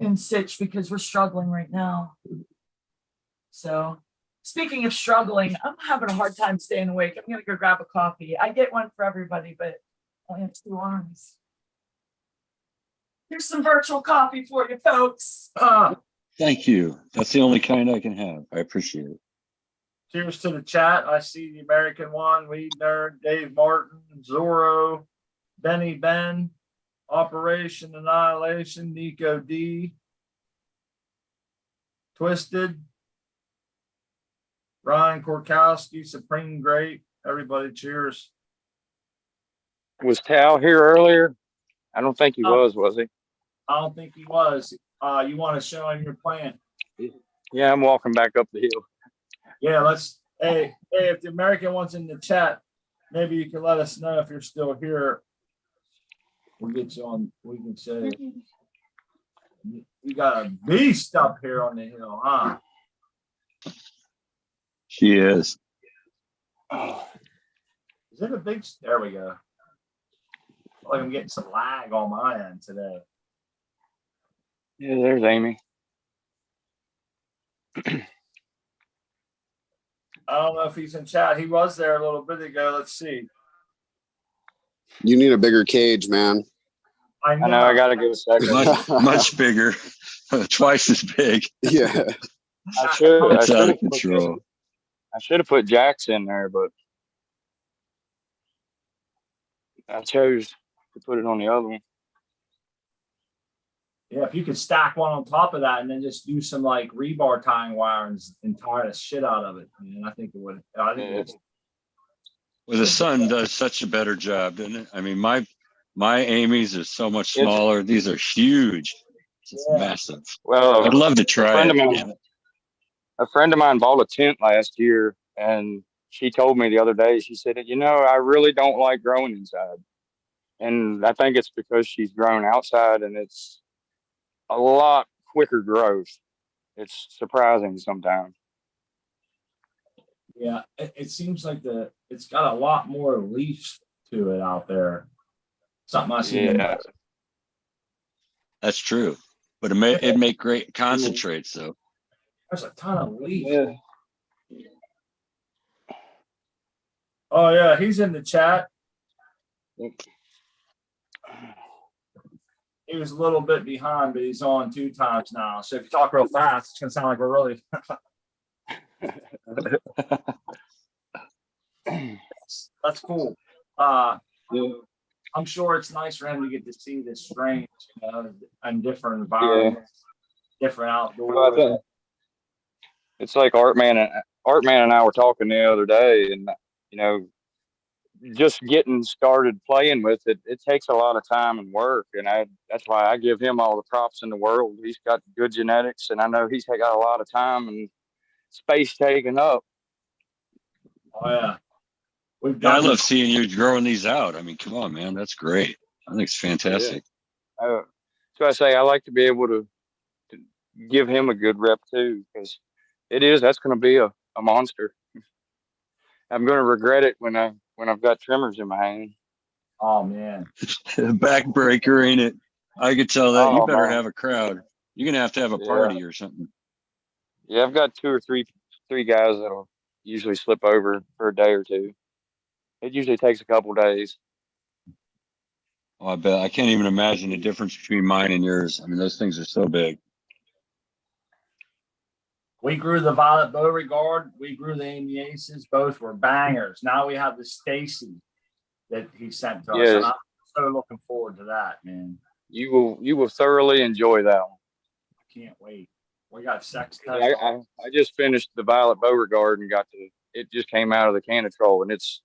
in Sitch because we're struggling right now. So speaking of struggling, I'm having a hard time staying awake. I'm gonna go grab a coffee. I get one for everybody, but I have 2 arms. Here's some virtual coffee for you folks. Thank you. That's the only kind I can have. I appreciate it. Cheers to the chat. I see the American one, Weed Nerd, Dave Martin, Zorro, Benny Ben, Operation Annihilation, Nico D, Twisted, Ryan Korkowski, Supreme Great. Everybody, cheers. Was Tal here earlier? I don't think he was he? I don't think he was. You want to show him your plant? Yeah, I'm walking back up the hill. Yeah, hey, if the American one's in the chat, maybe you can let us know if you're still here. We'll get you on, we can say, you got a beast up here on the hill, huh? She is. Is it a big, there we go. Like I'm getting some lag on my end today. Yeah, there's Amy. I don't know if he's in chat. He was there a little bit ago. Let's see. You need a bigger cage, man. I I know I gotta get a second. Much bigger. Twice as big. Yeah. I should It's out of have control. put Jax in there, but I chose to put it on the other one. Yeah, if you could stack one on top of that and then just do some like rebar tying wire and tie the shit out of it. I think it would. I think it's. Well, the sun does such a better job, doesn't it? I mean, my Amy's are so much smaller. These are huge. It's massive. Well, I'd love to try it. A friend of mine bought a tent last year, and she told me the other day, she said, I really don't like growing inside. And I think it's because she's grown outside, and it's a lot quicker growth. It's surprising sometimes. Yeah, it seems like it's got a lot more leaves to it out there. Something I see. Yeah. That's true. But it make great concentrates though. There's a ton of leaves. Yeah. Oh yeah, he's in the chat. He was a little bit behind, but he's on 2 times now. So if you talk real fast, it's gonna sound like we're really. That's cool. I'm sure it's nice for him to get to see this strange, and different environments, different outdoors. Well, it's like Artman and I were talking the other day, and just getting started playing with it, it takes a lot of time and work, and that's why I give him all the props in the world. He's got good genetics, and I know he's got a lot of time and space taken up. Oh yeah. I love seeing you growing these out. I mean, come on, man. That's great. I think it's fantastic. Yeah. So I say I like to be able to give him a good rep too, because that's going to be a monster. I'm going to regret it when I've got trimmers in my hand. Oh, man. Backbreaker, ain't it? I could tell that. You Oh better man, have a crowd. You're gonna have a yeah, party or something. yeah. I've got two or three guys that'll usually slip over for a day or two. It usually takes a couple days. Oh, I bet. I can't even imagine the difference between mine and yours. I mean, those things are so big. We grew the Violet Beauregard. We grew the Amy Aces. Both were bangers. Now we have the Stacy that he sent to us. And Yes, I'm so looking forward to that, man. you will thoroughly enjoy that one. I can't wait. We got sex 'Cause test. I just finished the Violet Beauregard and it just came out of the canitrol, and it's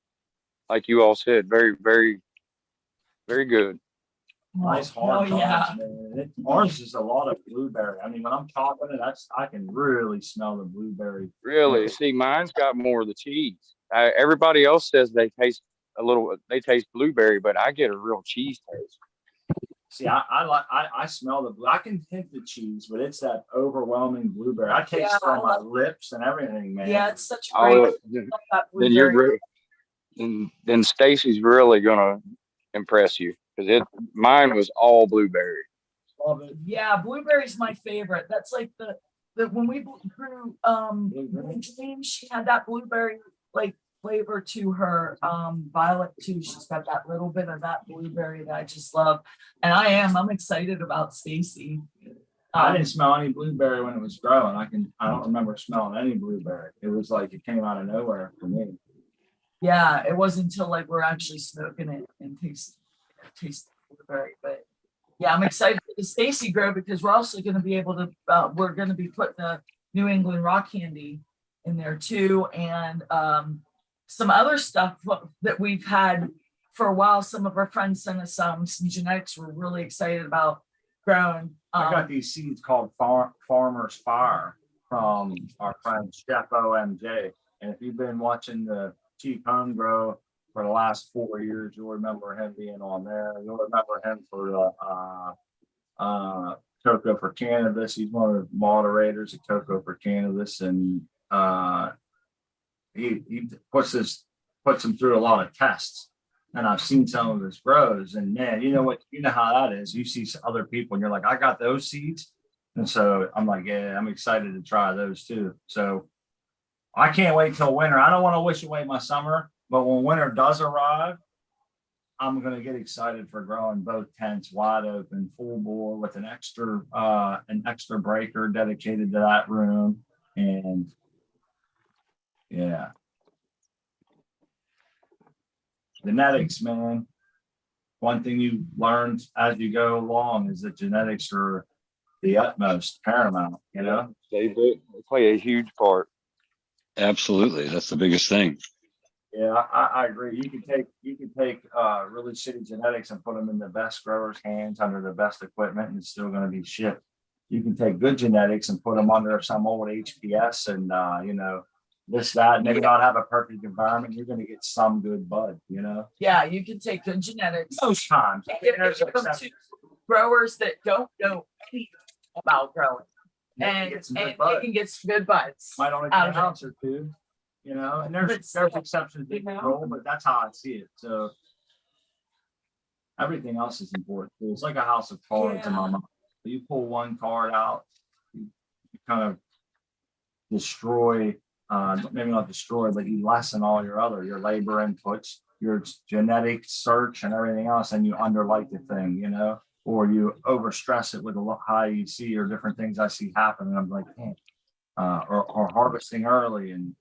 like you all said, very, very, very good. Nice Oh, hard yeah. times, man. Ours is a lot of blueberry. I mean, when I'm chopping it, I can really smell the blueberry. Really, see, mine's got more of the cheese. Everybody else says they taste blueberry, but I get a real cheese taste. See, I smell the blue. I can hint the cheese, but it's that overwhelming blueberry. I taste it on my lips and everything, man. Yeah, it's such a great. Oh, that then you're blueberry. then Stacy's really gonna impress you because mine was all blueberry. Love it. Yeah, blueberry's my favorite. That's like the when we grew Dream, she had that blueberry like flavor to her violet too. She's got that little bit of that blueberry that I just love. And I'm excited about Stacy. I didn't smell any blueberry when it was growing. I don't remember smelling any blueberry. It was like it came out of nowhere for me. Yeah, it wasn't until like we're actually smoking it and taste blueberry. But yeah, I'm excited for the Stacy grow because we're also going to be able to we're going to be putting the New England rock candy in there too, and some other stuff that we've had for a while. Some of our friends sent us some genetics we're really excited about growing. I got these seeds called Farmer's Fire from our friend Chef OMJ. And if you've been watching the Cheap Home Grow for the last 4 years, you'll remember him being on there. You'll remember him for Cocoa for Cannabis. He's one of the moderators of Cocoa for Cannabis, and he puts him through a lot of tests. And I've seen some of his grows, and man, you know how that is. You see other people, and you're like, I got those seeds, and so I'm like, yeah, I'm excited to try those too. So I can't wait till winter. I don't want to wish away my summer, but when winter does arrive, I'm gonna get excited for growing both tents wide open, full bore with an extra breaker dedicated to that room, and yeah. Genetics, man. One thing you learn as you go along is that genetics are the utmost paramount, you know? They play a huge part. Absolutely, that's the biggest thing. Yeah, I agree. You can take really shitty genetics and put them in the best growers' hands under the best equipment, and it's still going to be shit. You can take good genetics and put them under some old HPS and this, that, maybe not have a perfect environment. You're going to get some good bud, you know? Yeah, you can take good genetics. Most times. There's to growers that don't know anything about growing. And they can get some good buds. Might only out of an it. ounce or two, and there's exceptions to the rule, but that's how I see it. So everything else is important. It's like a house of cards in my mind. You pull one card out, you kind of destroy, maybe not destroy, but you lessen all your labor inputs, your genetic search and everything else, and you underlight the thing, or you overstress it with a high EC or different things I see happen. And I'm like, or harvesting early. And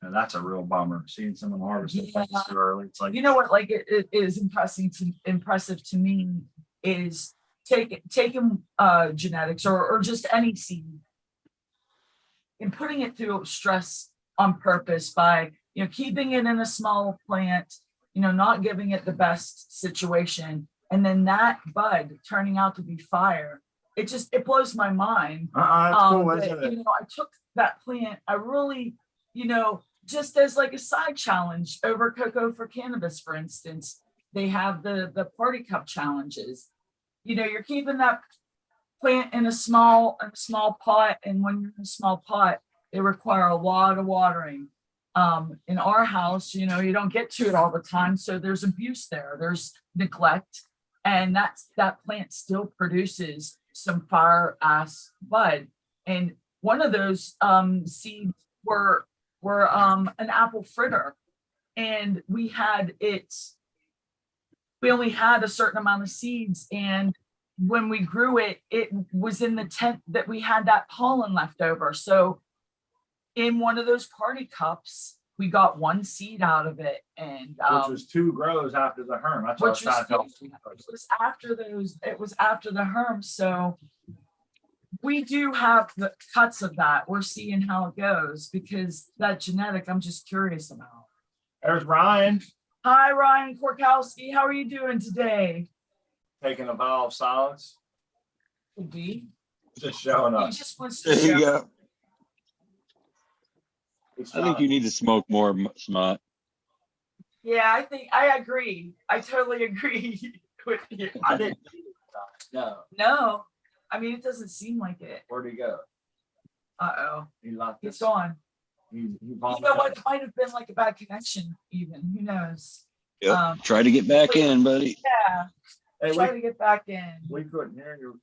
that's a real bummer. Seeing someone harvesting too early. It's like, what, like it is impressive to me is taking genetics or just any seed and putting it through stress on purpose by, keeping it in a small plant, not giving it the best situation. And then that bud turning out to be fire. It blows my mind. that's cool, isn't it? I took that plant, I really, just as like a side challenge over Cocoa for Cannabis, for instance, they have the party cup challenges. you're keeping that plant in a small pot, and when you're in a small pot, they require a lot of watering. In our house, you don't get to it all the time, so there's abuse there, there's neglect, and that plant still produces some fire ass bud. And one of those seeds were an apple fritter, and we only had a certain amount of seeds, and when we grew it, it was in the tent that we had that pollen left over. So in one of those party cups, we got one seed out of it, and which was 2 grows after the herm. That's what I was trying to tell you. it was after the herm. So we do have the cuts of that. We're seeing how it goes, because that genetic, I'm just curious about. There's Ryan Hi, Ryan Korkowski. How are you doing today? taking a vow of silence, Could be. just showing He up. just wants to There you show. go. He's I think you need to smoke more, Smart. Yeah, I agree. I totally agree with you. I didn't. No, No, I mean, it doesn't seem like it. where'd he go? Uh-oh, He left. he's us. gone. He You know what? It might have been like a bad connection even. Who knows? Yep. Try to get back in, buddy. Yeah, Hey, try to get back in. we couldn't hear you.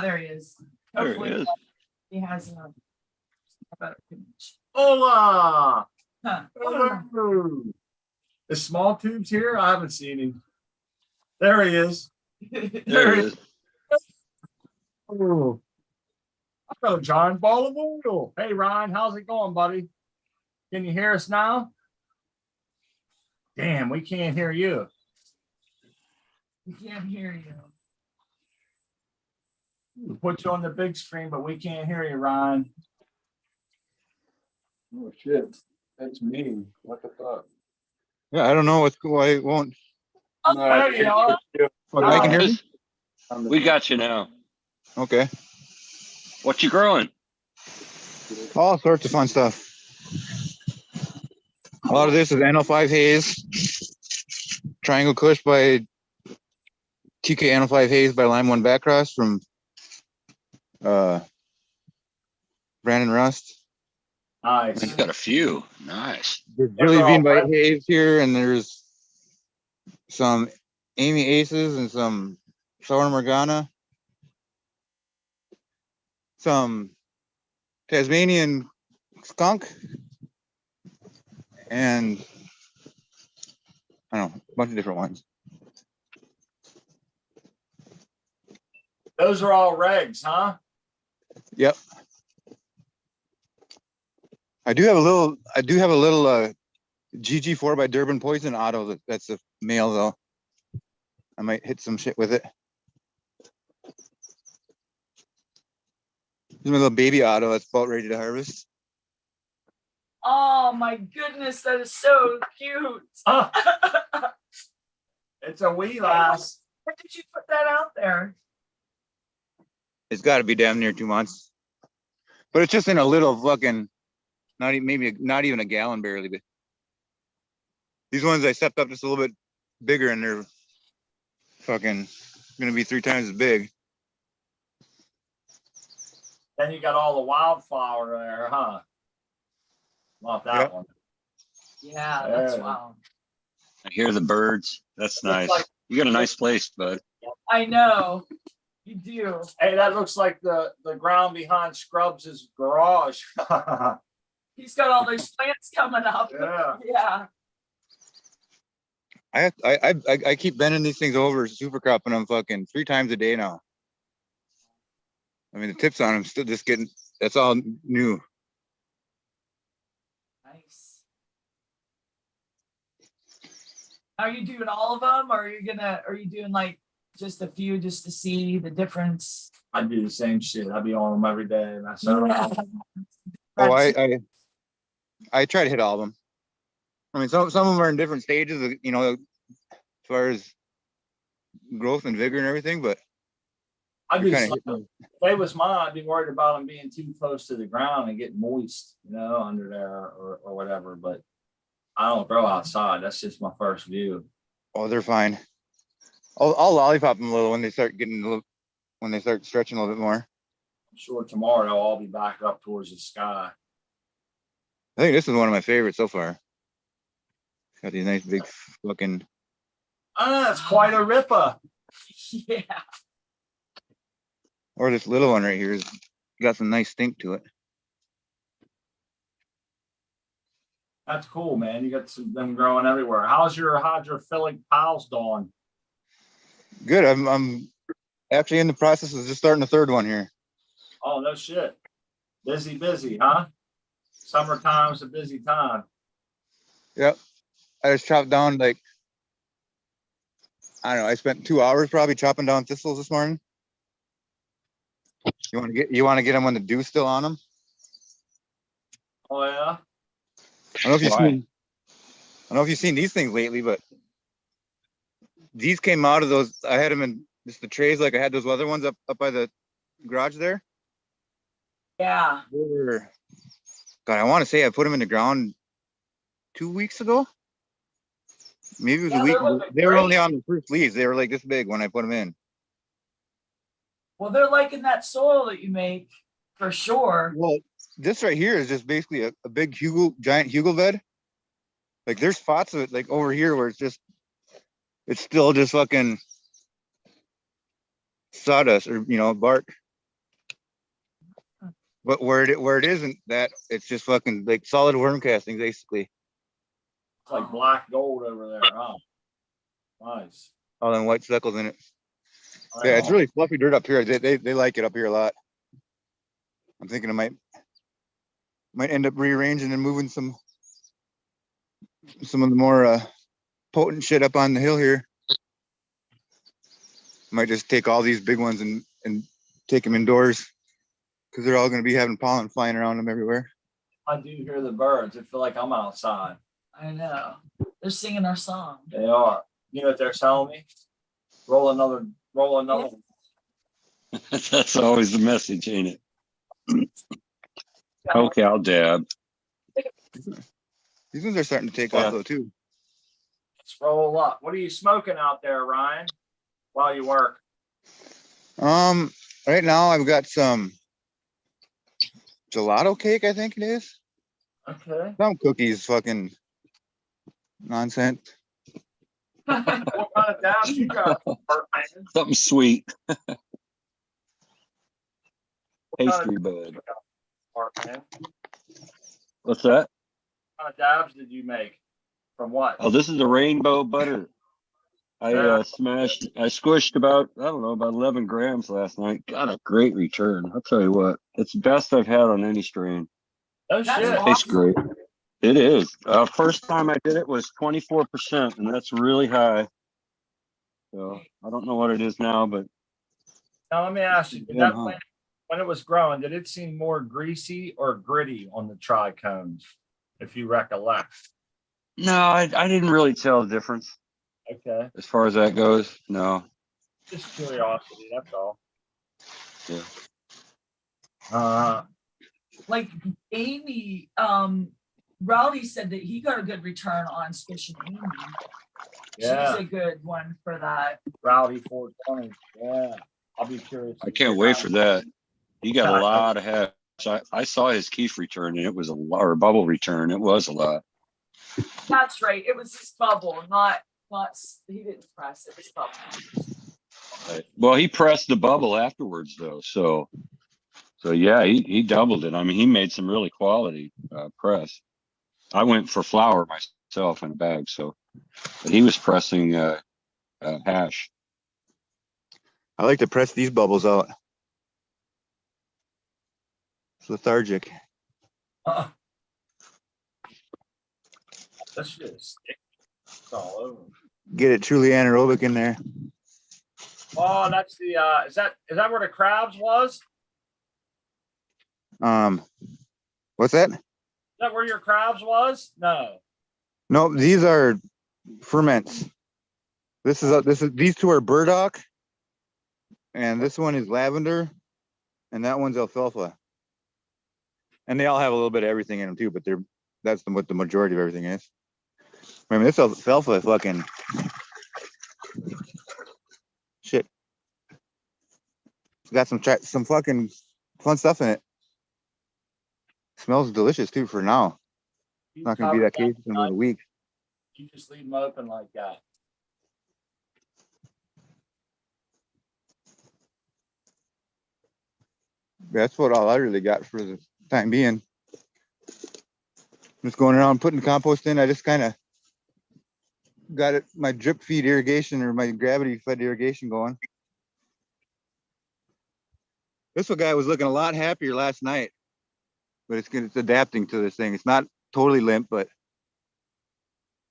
There he is. There he Hopefully is. he has a better connection. Hola. Huh. Hello. The small tubes here. I haven't seen him. There he is. There he is. Oh. I got a giant ball of oil. Hey Ryan, how's it going, buddy? Can you hear us now? Damn, we can't hear you. We can't hear you. We put you on the big screen, but we can't hear you, Ryan. Oh, shit. That's me. What the fuck? Yeah, I don't know why it won't. Oh, No, there you are. Fuck, they can hear me? We got you now. Okay. What you growing? All sorts of fun stuff. A lot of this is NL5 haze. Triangle Kush by TK NL5 haze by Lime One Backcross from Brandon Rust. Nice. He's got a few. Nice. There's Those Billy are all Bean by fresh. Haze here, and there's some Amy Aces and some Sour Morgana. Some Tasmanian skunk, and I don't know, a bunch of different ones. Those are all regs, huh? Yep. I do have a little GG4 by Durban Poison auto. That's a male though. I might hit some shit with it. Here's my little baby auto that's about ready to harvest. Oh my goodness, that is so cute. Oh, it's a wee lass. Where did you put that out there? It's got to be damn near 2 months, but it's just in a little fucking, not even a gallon barely. But these ones I stepped up just a little bit bigger, and they're fucking gonna be 3 times as big. Then you got all the wildflower there, huh? Love that Yep. one. Yeah, that's Yeah. wow. I hear the birds. That's nice. like- You got a nice place, bud. I know. You do. Hey, that looks like the ground behind Scrubs' garage. He's got all those plants coming up. Yeah. Yeah. I keep bending these things over, super cropping them fucking 3 times a day now. I mean, the tips on them still just getting, that's all new. Nice. Are you doing all of them, or are you doing like just a few just to see the difference? I do the same shit. I be on them every day myself. Yeah. Oh, That's- I try to hit all of them. I mean, some of them are in different stages of, as far as growth and vigor and everything, but I do. kind of If they was mine, I'd be worried about them being too close to the ground and getting moist, under there or whatever. But I don't grow outside. That's just my first view. oh, they're fine. I'll lollipop them a little when they start getting a little, when they start stretching a little bit more. I'm sure tomorrow they'll all be back up towards the sky. I think this is one of my favorites so far. Got these nice big fucking. Ah, it's quite a ripper. Yeah. Or this little one right here has got some nice stink to it. That's cool, man. You got some them growing everywhere. How's your hydrophilic piles doing? Good. I'm actually in the process of just starting the third one here. Oh, no shit. Busy, huh? Summertime's a busy time. Yep. I just chopped down like, I don't know, I spent 2 hours probably chopping down thistles this morning. You want to get them when the dew's still on them? Oh yeah. I don't know if you've Why? seen, I don't know if you've seen these things lately, but these came out of those. I had them in just the trays, like I had those other ones up by the garage there. Yeah. They were, God, I want to say I put them in the ground 2 weeks ago. Maybe it was Yeah, a week. they're looking They were only great. on the first leaves. They were like this big when I put them in. Well, they're liking that soil that you make for sure. Well, this right here is just basically a big giant hugel bed. Like there's spots of it like over here where it's still just fucking sawdust or bark. But where it isn't that, it's just fucking like solid worm castings basically. It's like black gold over there, huh? Nice. All them white speckles in it. I Yeah, it's know. really fluffy dirt up here. They like it up here a lot. I'm thinking I might end up rearranging and moving some of the more potent shit up on the hill here. Might just take all these big ones and take them indoors because they're all going to be having pollen flying around them everywhere. I do hear the birds. I feel like I'm outside. I know. They're singing our song. They are. You know what they're telling me? Roll another. That's always the message, ain't it? Okay, I'll dab. These ones are starting to take Yeah. off though too. Let's roll up. What are you smoking out there, Ryan? While you work. Right now I've got some gelato cake, I think it is. Okay. Some cookies, fucking nonsense. What kind of dabs you got? Something sweet. What kind of Pastry bud. man? What's that? What kind of dabs did you make? From what? Oh, this is a rainbow butter. I squished about 11 grams last night. Got a great return. I'll tell you what, it's the best I've had on any strain. Oh That's shit. awesome. Tastes great. It is. First time I did it was 24%, and that's really high. So I don't know what it is now, but Now let me ask you, did Yeah, that huh. plant, when it was growing, did it seem more greasy or gritty on the trichomes, if you recollect? no, I didn't really tell the difference Okay. as far as that goes. No. Just curiosity, that's all. Yeah. Like Amy, Rowdy said that he got a good return on squishing Amy. Yeah. She's a good one for that. Rowdy 420. Yeah. I'll be curious. I can't wait for that. He got a lot of hash. I saw his keef return, and it was a lot, or bubble return. It was a lot. That's right. It was his bubble, not he didn't press it. His bubble. Well, he pressed the bubble afterwards, though. So yeah, he doubled it. I mean, he made some really quality press. I went for flour myself in a bag, but he was pressing hash. I like to press these bubbles out. It's lethargic. That shit is sticky. It's all over. Get it truly anaerobic in there. Oh, that's the is that where the crabs was? What's that? Is that where your crabs was? No. No, these are ferments. These two are burdock, and this one is lavender, and that one's alfalfa. And they all have a little bit of everything in them too, but that's what the majority of everything is. I mean, this alfalfa fucking It's got some fucking fun stuff in it. Smells delicious too for now. You It's not gonna be cover that case in about a week. You just leave them open like that. That's what all I really got for the time being. Just going around putting compost in. I just kind of got it, my drip feed irrigation or my gravity fed irrigation going. This one guy was looking a lot happier last night, but it's adapting to this thing. It's not totally limp, but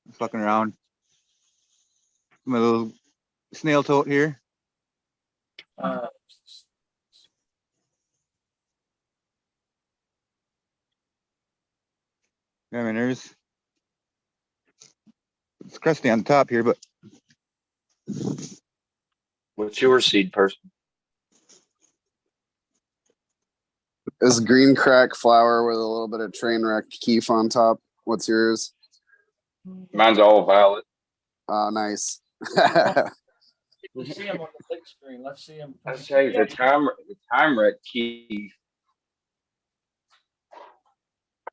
it's fucking around. My little snail tote here. Uh, I mean, it's crusty on the top here, but What's your seed person? Is green crack flour with a little bit of train wreck keef on top. What's yours? Mine's all violet. Oh, nice. we'll see them on the big screen. Let's see them. I say the time wreck key.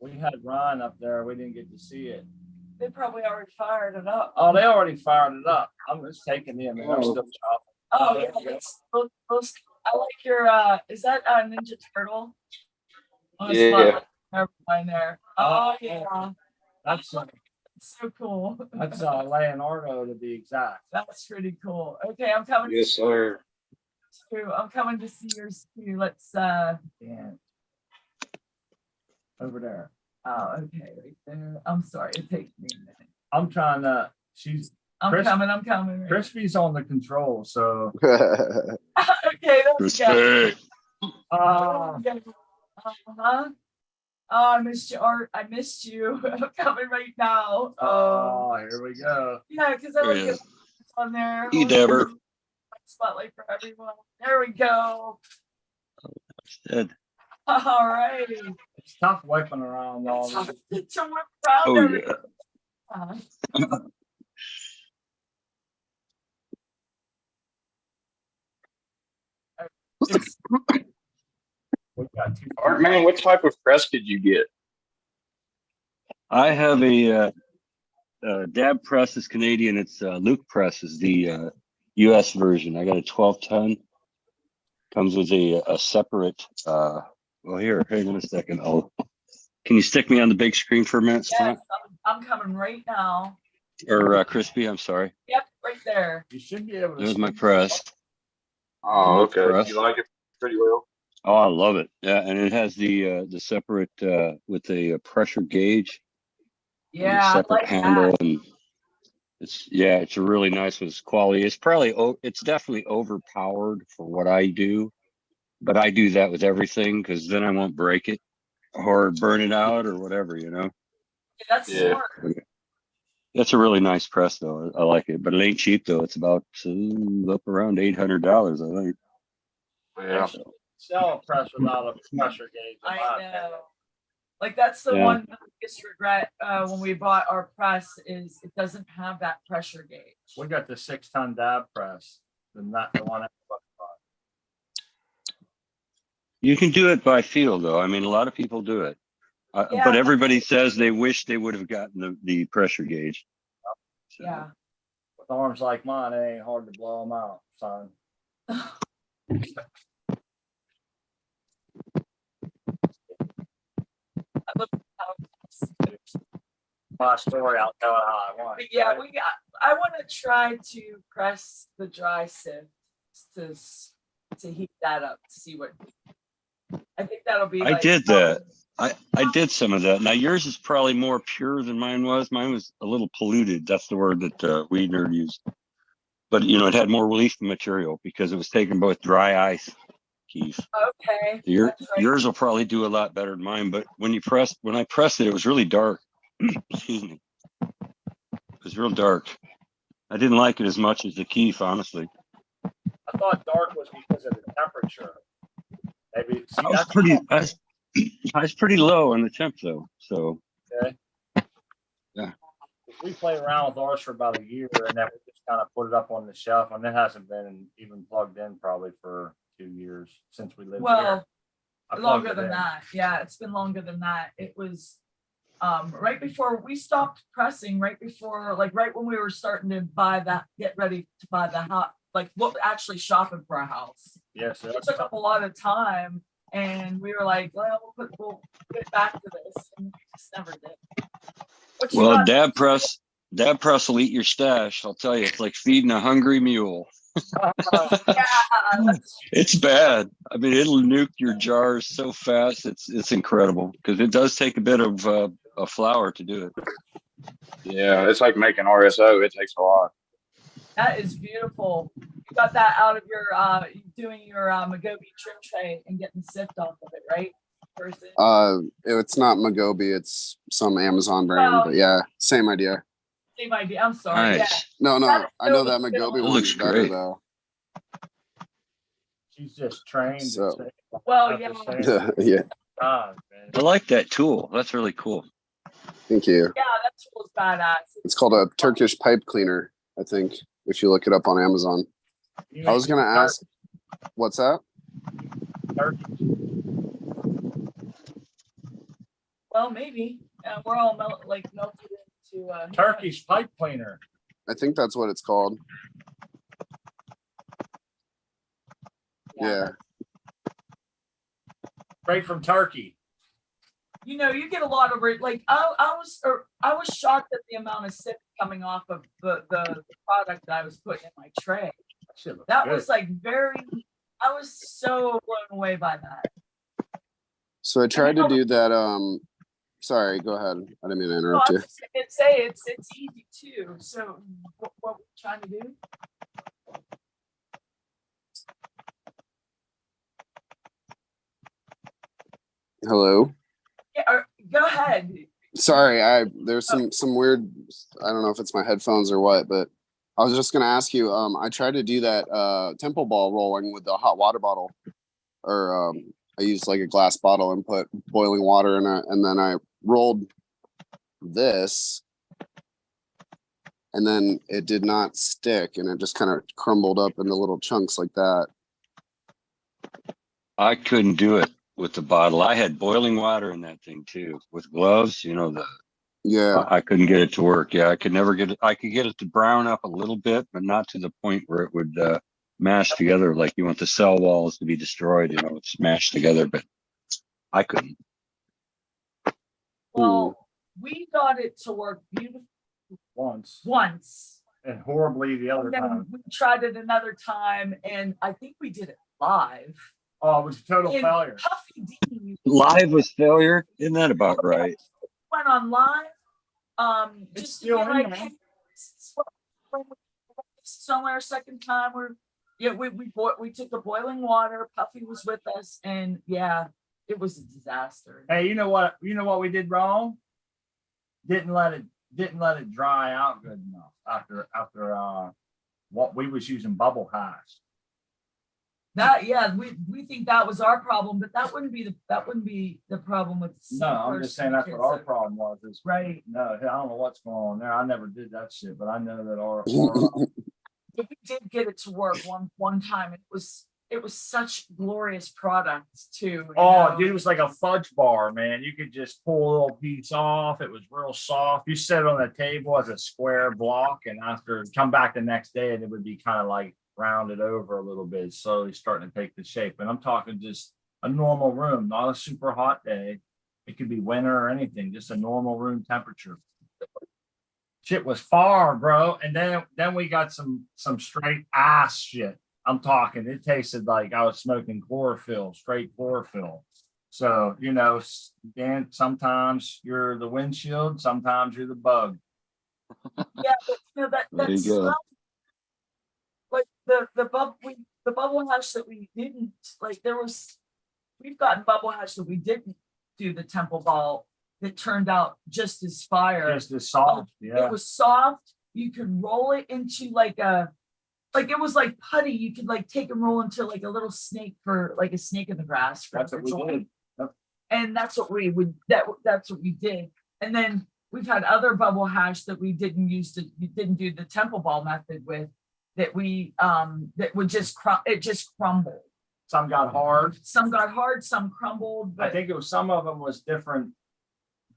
We had Ron up there. We didn't get to see it. They probably already fired it up. Oh, they already fired it up. I'm just taking them. And they're still chopping. Oh yeah, those, I like your is that a Ninja Turtle? Oh, it's Yeah. fun. Never mind there. Oh yeah. That's So cool. that's Leonardo to be exact. That's pretty cool. Okay, I'm coming. Yes, sir. I'm coming to see yours too. Let's Yeah. Over there. oh okay, right there. I'm sorry, it takes me a minute. I'm trying to. I'm coming. Right. Crispy's on the control, so. Okay, there we go. Uh, Uh-huh. Oh, I missed you, Art. I missed you. I'm coming right now. oh, here we go. Yeah, because I like it on there. You Deborah. Spotlight for everyone. There we go. Dead. All right. It's tough wiping around all To this. whip around Oh everything. yeah. We got two. Art man, what type of press did you get? I have a dab press is Canadian. It's Luke press is the US version. I got a 12-ton. Comes with a separate well here, hang on a second. Can you stick me on the big screen for a minute, Yes, Scott? I'm coming right now. Or Crispy, I'm sorry. Yep, right there. You should be able to. There's my press. Oh, Luke okay. press. You like it pretty well. Oh, I love it. Yeah, and it has the separate with a pressure gauge. And a Yeah, I separate like handle that. and it's a really nice with its quality. It's definitely overpowered for what I do, but I do that with everything because then I won't break it or burn it out or whatever, you know. That's Yeah. smart. That's a really nice press though. I like it, but it ain't cheap though. It's about up around $800, I think. Yeah. Sell a press without a pressure gauge. in I my know. opinion. Like that's the Yeah. one biggest regret when we bought our press is it doesn't have that pressure gauge. We got the 6-ton dab press, not the one. You can do it by feel though. I mean, a lot of people do it, Yeah. but everybody says they wish they would have gotten the pressure gauge. So, Yeah. With arms like mine, it ain't hard to blow them out, son. My story, I'll tell it how I want. But yeah, I want to try to press the dry sieve to heat that up to see what I think that'll be. I like, did that. I did some of that. Now yours is probably more pure than mine was. Mine was a little polluted. That's the word that Weed Nerd used. But you know, it had more leaf material because it was taken with dry ice, Keith. Okay. Your that's right. yours will probably do a lot better than mine. But when I pressed it, it was really dark. Excuse me. It was real dark. I didn't like it as much as the Keith, honestly. I thought dark was because of the temperature. Maybe see, I was pretty low on the temp though. So okay. Yeah. We played around with ours for about a year, and then we just kind of put it up on the shelf, and it hasn't been even plugged in probably for 2 years since we lived here. Well, I plugged longer it than in. that. Yeah, it's been longer than that. It was right before we stopped pressing, right before, like right when we were starting to get ready to buy the house, like what actually shopping for a house. Yes, It took up a lot of time, and we were like, well, we'll get back to this, and we just never did. What you Well, got? dab press will eat your stash. I'll tell you, it's like feeding a hungry mule. Yeah, that's It's bad. I mean, it'll nuke your jars so fast. It's incredible because it does take a bit of flour to do it. Yeah, it's like making RSO. It takes a lot. That is beautiful. You got that out of your doing your Magobi trim tray and getting the sift off of it, right? Person. It's not Magobi, it's some Amazon brand, Well, but yeah, same idea. Same idea. I'm sorry. Nice. No, That is I know so that good. Magobi It one's looks better great. though. She's just trained. to So- say- Well, have yeah. to say it. Yeah, God, man. I like that tool. That's really cool. thank you. Yeah, that tool's badass. It's called a Turkish pipe cleaner, I think, if you look it up on Amazon. You I was make gonna ask, what's that? turkey. Well, maybe. We're all melted into Turkish pipe cleaner. I think that's what it's called. Yeah. Straight from Turkey. You know, you get a lot of it. Like I was shocked at the amount of sip coming off of the product that I was putting in my tray. That shit looks That good. was like I was so blown away by that. So I tried to do that. Sorry, go ahead. I didn't mean to No, interrupt I you. was just gonna say it's easy too. So what we're trying to do? Hello. Yeah, go ahead. Sorry, there's some weird, I don't know if it's my headphones or what, but I was just gonna ask you, I tried to do that temple ball rolling with the hot water bottle. Or I used like a glass bottle and put boiling water in it, and then I rolled this, and then it did not stick, and it just kind of crumbled up into little chunks like that. I couldn't do it with the bottle. I had boiling water in that thing too with gloves. You know, Yeah. I couldn't get it to work. Yeah, I could never get it. I could get it to brown up a little bit, but not to the point where it would mash together. Like you want the cell walls to be destroyed, you know, it's mashed together, but I couldn't. Well, we got it to work beautifully once. and horribly the other And then time. we tried it another time, and I think we did it live. Oh, it was a total And failure. Puffy D Live was failure. Isn't that about right? went on live. It's Just to be still in like, there. hey, this is only our second time. We took the boiling water. Puffy was with us, and yeah, it was a disaster. Hey, you know what? You know what we did wrong? Didn't let it dry out good enough after what we was using bubble hash. We think that was our problem, but that wouldn't be the problem with. No, I'm just saying that's what our kids. problem was. Is Right. no, I don't know what's going on there. I never did that shit, but I know that our But we did get it to work one time. It was such glorious products too. you oh, know? dude, it was like a fudge bar, man. You could just pull a little piece off. It was real soft. You set it on the table as a square block, and after come back the next day, and it would be kind of like rounded over a little bit, slowly starting to take the shape. And I'm talking just a normal room, not a super hot day. It could be winter or anything, just a normal room temperature. Shit was far, bro. And then we got some straight ass shit. I'm talking, it tasted like I was smoking chlorophyll, straight chlorophyll. So, you know, Dan, sometimes you're the windshield, sometimes you're the bug. Yeah, but you know There that you go. smell, like the bubble hash that we didn't like. We've gotten bubble hash that we didn't do the temple ball that turned out just as fire. Just as soft. Yeah. It was soft. You could roll it into it was like putty. You could like take and roll into like a little snake for like a snake in the grass. That's what we did. Yep. And that's what we would, that's what we did. And then we've had other bubble hash that we didn't do the temple ball method with, that we, that would just, it just crumbled. Some got hard. Some got hard, some crumbled, I but think it was, some of them was different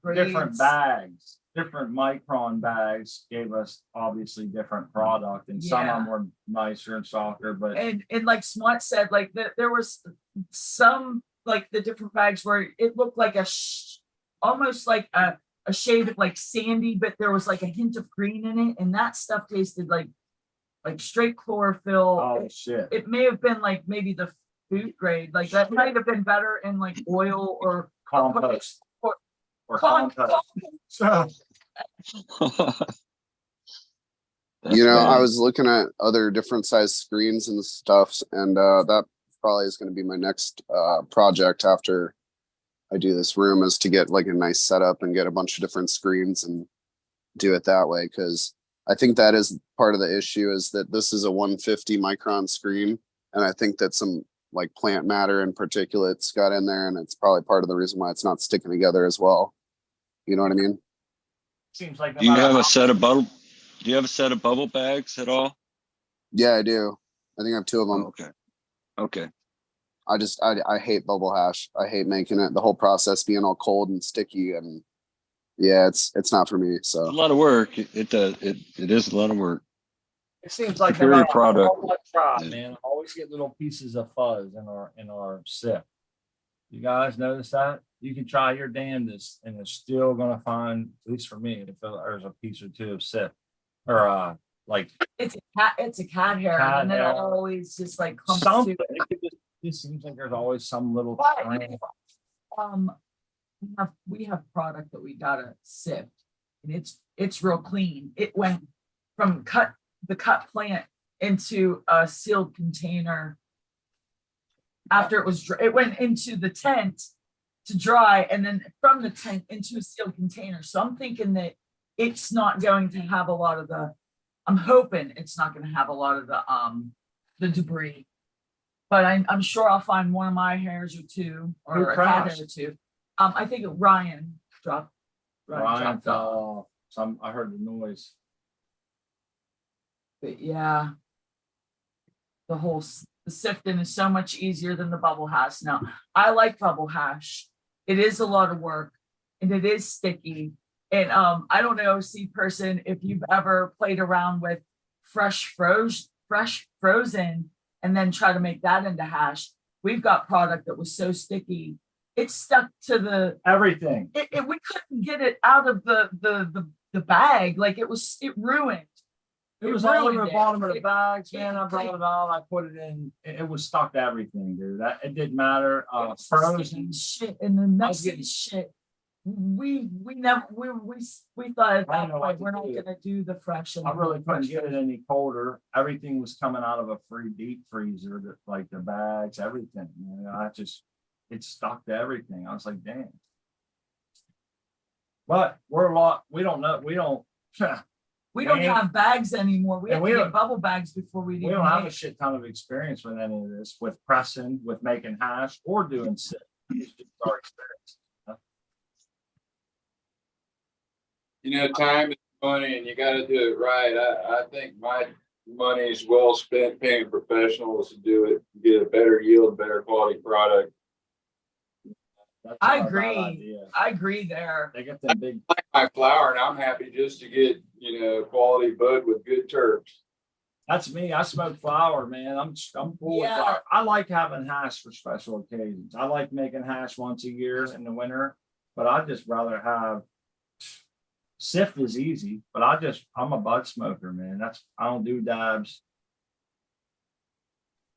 grades. bags, different micron bags gave us obviously different product, and some of them were nicer and softer, but And like Smart said, like there was some, like the different bags where it looked like almost like a shade of like sandy, but there was like a hint of green in it, and that stuff tasted like straight chlorophyll. oh shit. It may have been like maybe the food grade, like that might have been better in like oil or Compost. Or compost. compost. You know, I bad. was looking at other different size screens and stuff, and that probably is going to be my next project after I do this room, is to get like a nice setup and get a bunch of different screens and do it that way. Because I think that is part of the issue, is that this is a 150 micron screen, and I think that some like plant matter and particulates got in there, and it's probably part of the reason why it's not sticking together as well. You know what I mean? Seems like no Do you matter have how- a set of bubble? Do you have a set of bubble bags at all? Yeah, I do. I think I have two of them. Oh, okay. Okay. I hate bubble hash. I hate making it, the whole process being all cold and sticky, and yeah, it's not for me. It's So a lot of work. It does. It is a lot of work. It seems like no Superior matter product. how much I try, Yeah. man, I always get little pieces of fuzz in our sip. You guys notice that? You can try your damnedest, and it's still gonna find, at least for me, if there's a piece or two of sip, or like It's a cat hair, Cat and then it hair. always just like comes something. to. It seems like there's always some little. But, tiny- we have product that we gotta sift, and it's real clean. It went from the cut plant into a sealed container. After it went into the tent to dry, and then from the tent into a sealed container. So I'm thinking that it's not going to have a lot of I'm hoping it's not going to have a lot of the debris. But I'm sure I'll find one of my hairs or two, Who or a cat crashed? hair or two. I think Ryan dropped. Ryan dropped off. fell. I heard the noise. But yeah, the sifting is so much easier than the bubble hash. Now, I like bubble hash. It is a lot of work, and it is sticky. And I don't know, C person, if you've ever played around with fresh frozen, and then try to make that into hash. We've got product that was so sticky, it stuck to Everything. we couldn't get it out of the bag. Like it ruined. It was all over ruined the it. bottom of the It- bags, man. I brought it out. I put it in. It was stuck to everything, dude. That it didn't matter. It was the Frozen. sticky shit and the was messy getting- shit. We never we thought at I that don't know what point to we're not do. gonna do the fresh. And I the really couldn't fresh get it any colder. Everything was coming out of a free deep freezer, like the bags, everything. You know, it stuck to everything. I was like, damn. But we're a lot. We don't know. We don't. We don't Man. have bags anymore. We And have we to don't- get bubble bags before we We even don't have a make. shit ton of experience with any of this, with pressing, with making hash, or doing sip. It's just our experience. You know, time is money and you gotta do it right. I think my money is well spent paying professionals to do it, get a better yield, better quality product. That's I not a bad agree. idea. I agree there. They get them big. My flower, and I'm happy just to get, quality bud with good terps. That's me. I smoke flower, man. I'm full with Yeah. flower. I like having hash for special occasions. I like making hash once a year in the winter, but I'd just rather have sift is easy, but I'm a bud smoker, man. I don't do dabs.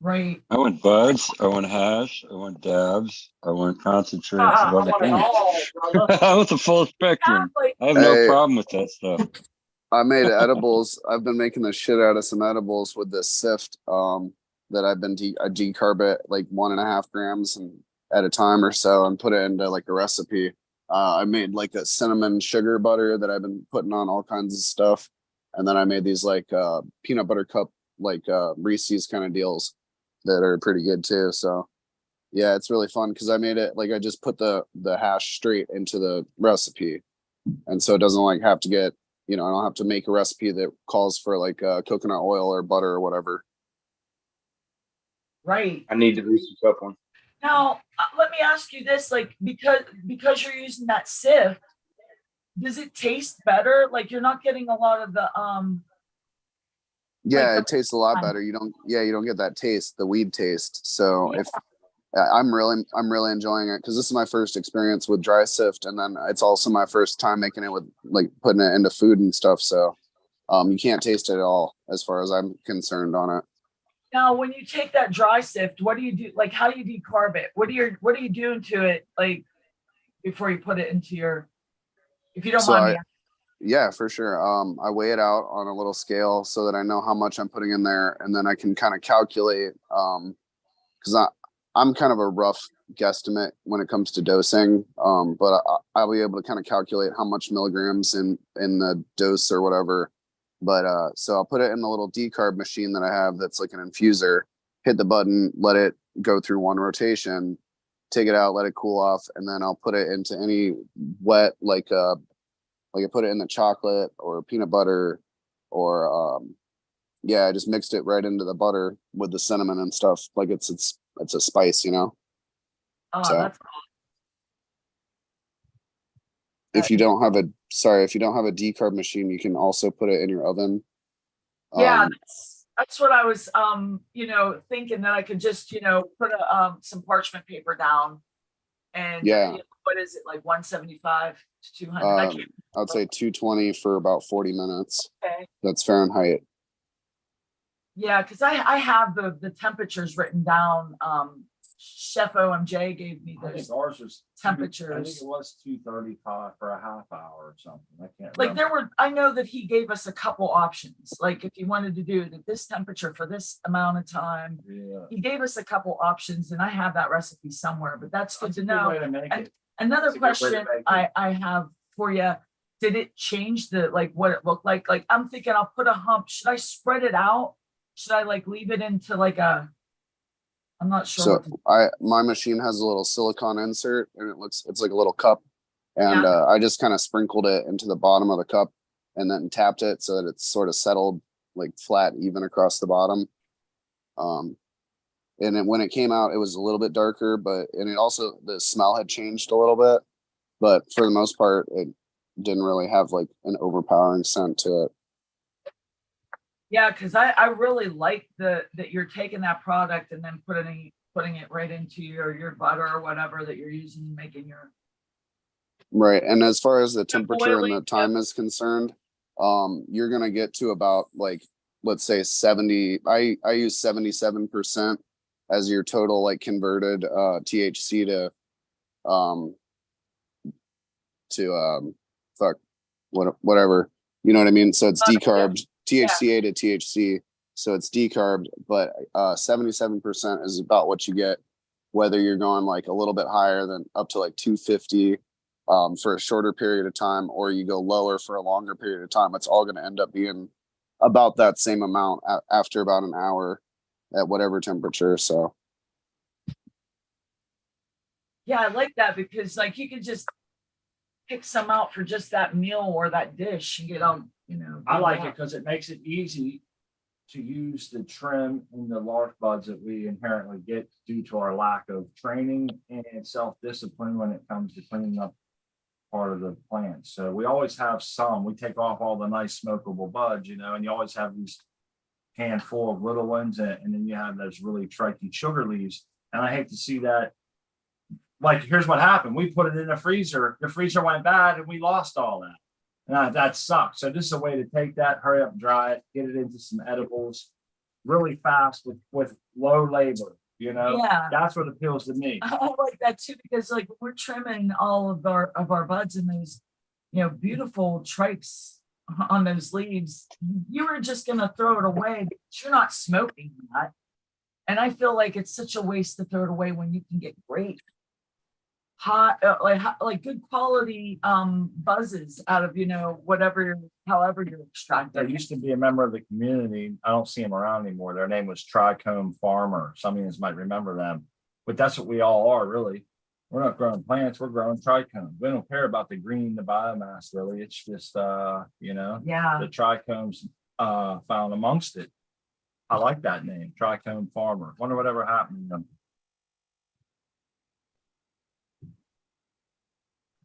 Right. I want buds. I want hash. I want dabs. I want concentrates Ah, of I other want it all, things. brother. I want the full spectrum. Like, I have no Hey. problem with that stuff. I made edibles. I've been making the shit out of some edibles with this sift. That I decarb it like 1.5 grams at a time or so, and put it into like a recipe. I made like a cinnamon sugar butter that I've been putting on all kinds of stuff, and then I made these like peanut butter cup like Reese's kind of deals that are pretty good too. So yeah, it's really fun because I made it like I just put the hash straight into the recipe, and so it doesn't like have to get, I don't have to make a recipe that calls for like coconut oil or butter or whatever. Right. I need to research up one. Now, let me ask you this, like, because you're using that sieve, does it taste better? Like you're not getting a lot of the Yeah, the- it tastes a lot better. You don't get that taste, the weed taste. So if I'm really enjoying it because this is my first experience with dry sift, and then it's also my first time making it with like putting it into food and stuff. So you can't taste it at all as far as I'm concerned on it. Now, when you take that dry sift, what do you do? Like, how do you decarb it? What are you doing to it? Like before you put it into your, if you don't So mind me. Yeah, for sure. I weigh it out on a little scale so that I know how much I'm putting in there, and then I can kind of calculate. Because I'm kind of a rough guesstimate when it comes to dosing. But I'll be able to kind of calculate how much milligrams in the dose or whatever. But so I'll put it in the little decarb machine that I have that's like an infuser. Hit the button, let it go through one rotation, take it out, let it cool off, and then I'll put it into any wet like I put it in the chocolate or peanut butter or yeah, I just mixed it right into the butter with the cinnamon and stuff. Like it's a spice, you know. Oh, So that's if you don't have a decarb machine, you can also put it in your oven. yeah, that's what I was thinking that I could just, put some parchment paper down and Yeah. What is it, like 175 to 200? I can't I'd say 220 for about 40 minutes. Okay. That's Fahrenheit. Yeah, because I have the temperatures written down. Chef OMJ gave me I think those ours was I think temperatures. it was 235 for a half hour or something. I can't Like remember. I know that he gave us a couple options. Like if you wanted to do this temperature for this amount of time, Yeah. he gave us a couple options, and I have that recipe somewhere. But that's good That's to a good know. way to make And it. another It's a good way to question make it. I have for you: did it change what it looked like? Like I'm thinking, I'll put a hump. Should I spread it out? Should I like leave it into like a? I'm not sure. So What to, my machine has a little silicone insert, and it's like a little cup, and Yeah. I just kind of sprinkled it into the bottom of the cup, and then tapped it so that it's sort of settled like flat, even across the bottom. And then when it came out, it was a little bit darker, and it also the smell had changed a little bit, but for the most part, it didn't really have like an overpowering scent to it. Yeah, because I really like that you're taking that product and then putting it right into your butter or whatever that you're using and making your. Right. And as far as the temperature and the boiling, time is concerned, you're gonna get to about like, let's say 70. I use 77% as your total like converted THC to fuck whatever. You know what I mean? So it's decarbed THCA to THC. So it's decarbed, but 77% is about what you get, whether you're going like a little bit higher than up to like 250 for a shorter period of time, or you go lower for a longer period of time. It's all going to end up being about that same amount after about an hour at whatever temperature. So Yeah, I like that because like you could just pick some out for just that meal or that dish and get on, I like it because it makes it easy to use the trim and the large buds that we inherently get due to our lack of training and self-discipline when it comes to cleaning up part of the plant. So we always have some. We take off all the nice smokable buds, and you always have these handful of little ones, and then you have those really tricky sugar leaves. And I hate to see that. Like, here's what happened. We put it in the freezer. The freezer went bad, and we lost all that. And that sucks. So this is a way to take that, hurry up, dry it, get it into some edibles really fast with low labor. Yeah. That's what appeals to me. I like that too because like we're trimming all of our buds and those, beautiful tripes on those leaves. You were just gonna throw it away, but you're not smoking that. And I feel like it's such a waste to throw it away when you can get great hot, like good quality buzzes out of however you're I extracting. used to be a member of the community. I don't see them around anymore. Their name was Trichome Farmer. Some of you might remember them, but that's what we all are, really. We're not growing plants, we're growing trichomes. We don't care about the green, the biomass, really. It's just Yeah. the trichomes found amongst it. I like that name, Trichome Farmer. Wonder whatever happened to them.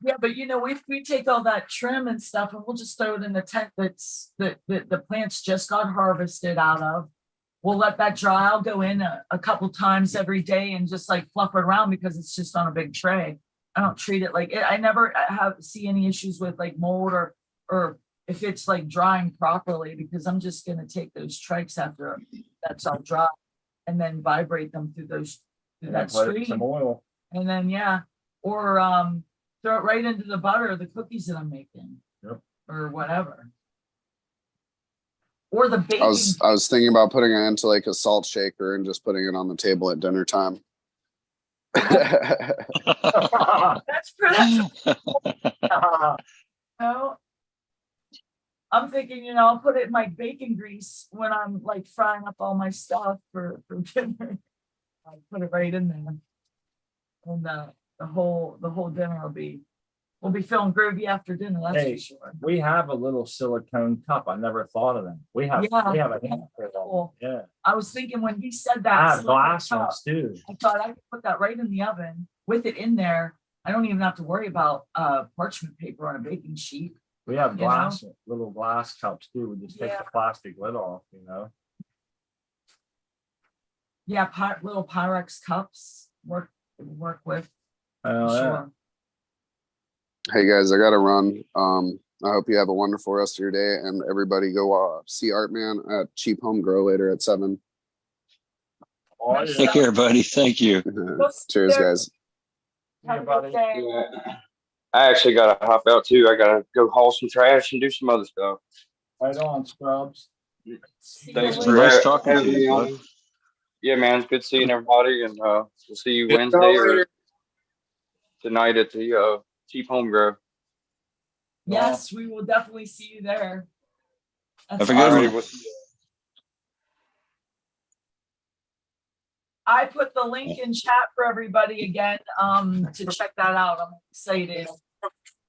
Yeah, but if we take all that trim and stuff and we'll just throw it in the tent that the plants just got harvested out of. We'll let that dry. I'll go in a couple times every day and just like fluff it around because it's just on a big tray. I don't treat it like it. I never see any issues with like mold or if it's like drying properly, because I'm just gonna take those trikes after that's all dry and then vibrate them through that Let it stream. some oil. And then or throw it right into the butter of the cookies that I'm making. Yep. Or whatever. Or the baking. I was thinking about putting it into like a salt shaker and just putting it on the table at dinner time. That's pretty. No. I'm thinking, I'll put it in my bacon grease when I'm like frying up all my stuff for dinner. I'll put it right in there. And the whole dinner we'll be feeling groovy after dinner, that's Hey, for sure. We have a little silicone cup. I never thought of them. We have Yeah. a hamper of them. Cool. Yeah. I was thinking when he said I that, have glass silicone cup, ones too. I thought I could put that right in the oven with it in there. I don't even have to worry about parchment paper on a baking sheet. We have You know? little glass cups too. We just take Yeah. the plastic lid off, Yeah, little Pyrex cups work with. Oh, For yeah. sure. Hey guys, I gotta run. I hope you have a wonderful rest of your day, and everybody go see Artman at Cheap Home Grow later at 7. Oh, yeah. Take care, buddy. Thank you. Cheers, guys. Have a good day. Yeah. I actually gotta hop out too. I gotta go haul some trash and do some other stuff. Right on, Scrubs. See you Thanks later. for Nice talking to having you, me bud. on. Yeah, man, it's good seeing everybody, and we'll see you Good Wednesday talk or later. tonight at the Cheap Home Grow. Yes, we will definitely see you there. Have a good awesome. one. Alrighty, we'll see you. I put the link in chat for everybody again to check that out. I'm excited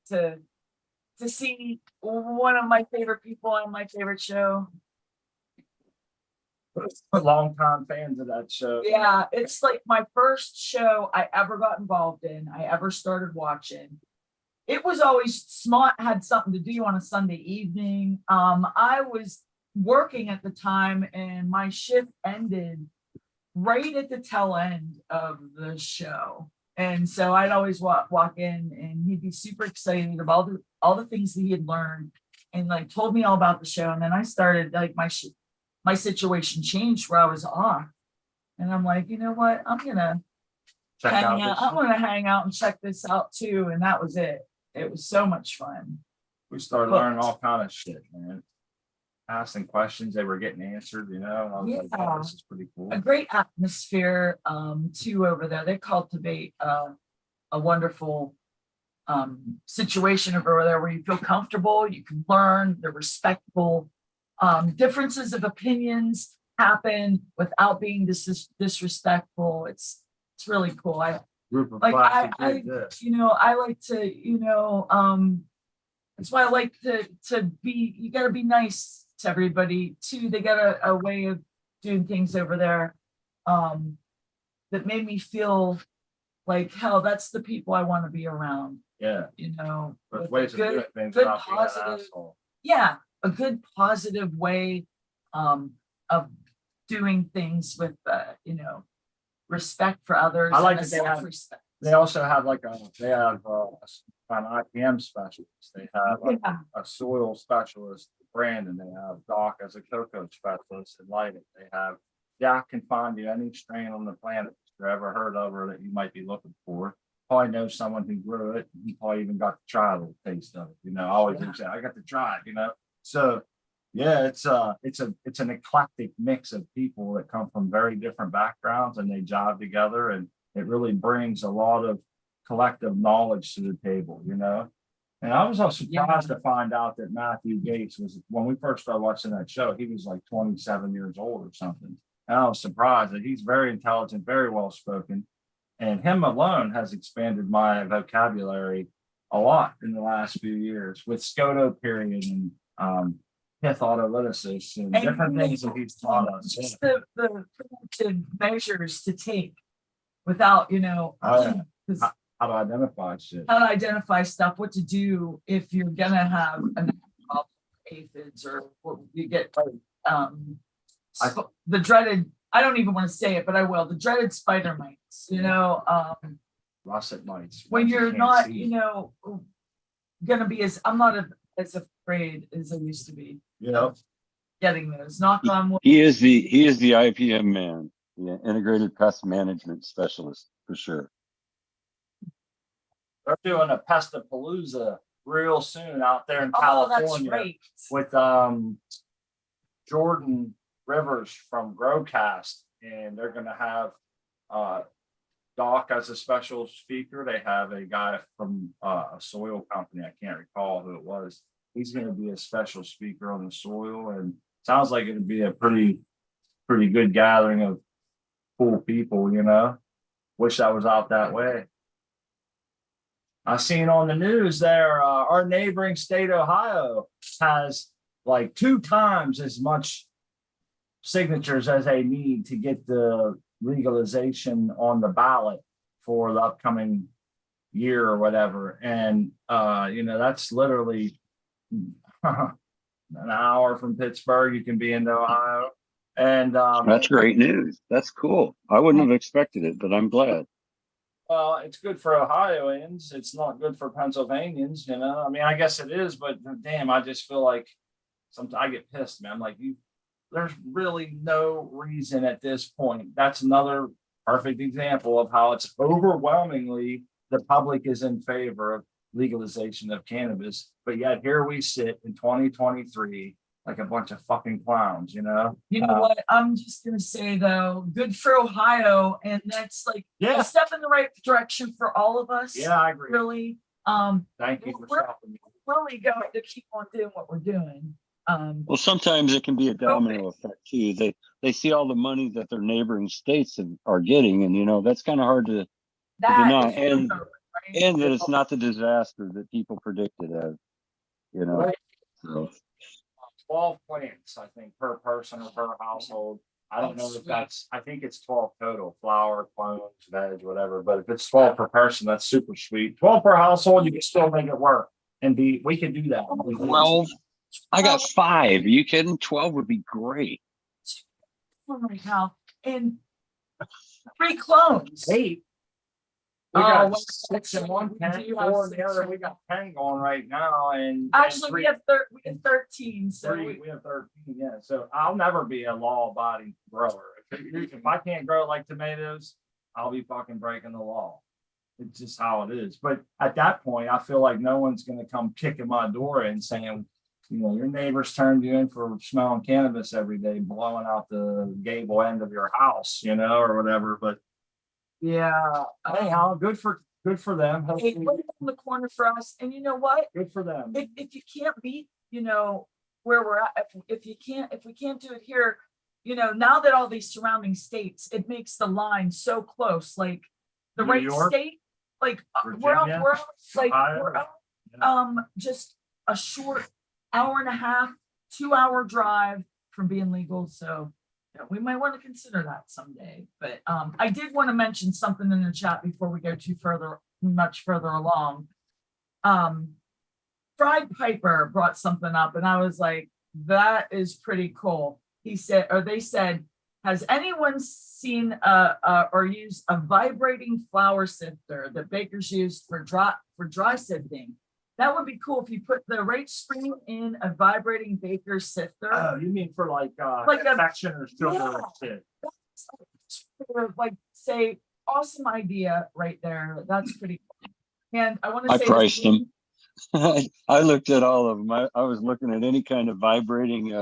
to see one of my favorite people on my favorite show. Longtime fans of that show. Yeah, it's like my first show I ever got involved in, I ever started watching. It was always smart, had something to do on a Sunday evening. I was working at the time and my shift ended right at the tail end of the show. And so I'd always walk in and he'd be super excited about all the things that he had learned and like told me all about the show. And then I started like my situation changed where I was off. And I'm like, you know what? I'm gonna hang out. I'm gonna hang out and check this out too. And that was it. It was so much fun. We started learning all kind of shit, man. Asking questions, they were getting answered, I was like, Yeah. oh, this is pretty cool. A great atmosphere too over there. They cultivate a wonderful situation over there where you feel comfortable, you can learn, they're respectful. Differences of opinions happen without being disrespectful. It's really cool. Group of Like classic I did this. I like to, that's why I like to be, you gotta be nice to everybody too. They got a way of doing things over there that made me feel like, hell, that's the people I want to be around, Yeah. with There's ways of doing things good without being an positive- asshole. yeah, a good positive way of doing things with respect for others. I like and a that they have- self-respect. They also have an IPM specialist. They have Yeah. a soil specialist, Brandon. They have Doc as a cocoa specialist and lighting. They have Jack can find you any strain on the planet you've ever heard of or that you might be looking for. Probably know someone who grew it. He probably even got to try a little taste of it. I always say I got to try it. So yeah, it's an eclectic mix of people that come from very different backgrounds and they jive together, and it really brings a lot of collective knowledge to the table, And I was also surprised to find out that Matthew Gates was, when we first started watching that show, he was like 27 years old or something. And I was surprised that he's very intelligent, very well spoken. And him alone has expanded my vocabulary a lot in the last few years with Scoto period and pith autolysis and And different things that he's taught us. just the preventive measures to take without, Oh, yeah. 'cause How to identify shit. how to identify stuff, what to do if you're gonna have an aphids or what you get the dreaded, I don't even want to say it, but I will, the dreaded spider mites, Russet mites. when ones you you're can't not, see. gonna be I'm not as afraid as I used to be Yeah. getting those. Knock on wood. He is the IPM man, the integrated pest management specialist for sure. They're doing a pestapalooza real soon out there in Oh, that's California right. with Jordan Rivers from Growcast, and they're gonna have Doc as a special speaker. They have a guy from a soil company. I can't recall who it was. He's gonna be a special speaker on the soil, and sounds like it'd be a pretty good gathering of cool people, Wish I was out that way. I seen on the news there, our neighboring state, Ohio, has like 2 times as much signatures as they need to get the legalization on the ballot for the upcoming year or whatever. And, that's literally an hour from Pittsburgh. You can be into Ohio. And That's great news. That's cool. I wouldn't have expected it, but I'm glad. well, it's good for Ohioans. It's not good for Pennsylvanians, I mean, I guess it is, but damn, I just feel like sometimes I get pissed, man. I'm like, there's really no reason at this point. That's another perfect example of how it's overwhelmingly the public is in favor of legalization of cannabis. But yet here we sit in 2023 like a bunch of fucking clowns, You know what? I'm just gonna say though, good for Ohio, and that's like Yeah. a step in the right direction for all of us. Yeah, I agree. Really, Thank you for we're- stopping me. really going to keep on doing what we're doing. Well, sometimes it can be a domino effect too. They see all the money that their neighboring states are getting, and that's kind of hard to deny. is right? And that it's not the disaster that people predicted as. Right. So 12 plants, I think, per person or per household. I don't know if that's, I think it's 12 total, flower, clones, veg, whatever. But if it's 12 per person, that's super sweet. 12 per household, you can still make it work. And we can do that. 12. I got 5. Are you kidding? 12 would be great. Right now, and 3 clones. 8. We Oh, got well, 6 in one do tent, you have 4 in the 6? other. We got 10 going right now. And Actually, we three- have 13. So we have 13, yeah. So I'll never be a law-abiding grower. If I can't grow like tomatoes, I'll be fucking breaking the law. It's just how it is. But at that point, I feel like no one's gonna come kicking my door and saying, your neighbors turned you in for smelling cannabis every day, blowing out the gable end of your house, or whatever. But yeah, anyhow, good for them. Hey, Hopefully, right on the corner for us. And you know what? good for them. If you can't beat, where we're at, if we can't do it here, now that all these surrounding states, it makes the line so close. Like the New right York, state, like Virginia, Ohio, just a short hour and a half, 2-hour drive from being legal. So we might want to consider that someday. But I did want to mention something in the chat before we go much further along. Fried Piper brought something up, and I was like, that is pretty cool. He said, or they said, has anyone seen or used a vibrating flour sifter that bakers use for dry sifting? That would be cool if you put the right screen in a vibrating baker sifter. Oh, you mean for like a- infection or sugar and shit? Like say, awesome idea right there. That's pretty cool. And I want to I say priced them. I looked at all of them. I was looking at any kind of vibrating.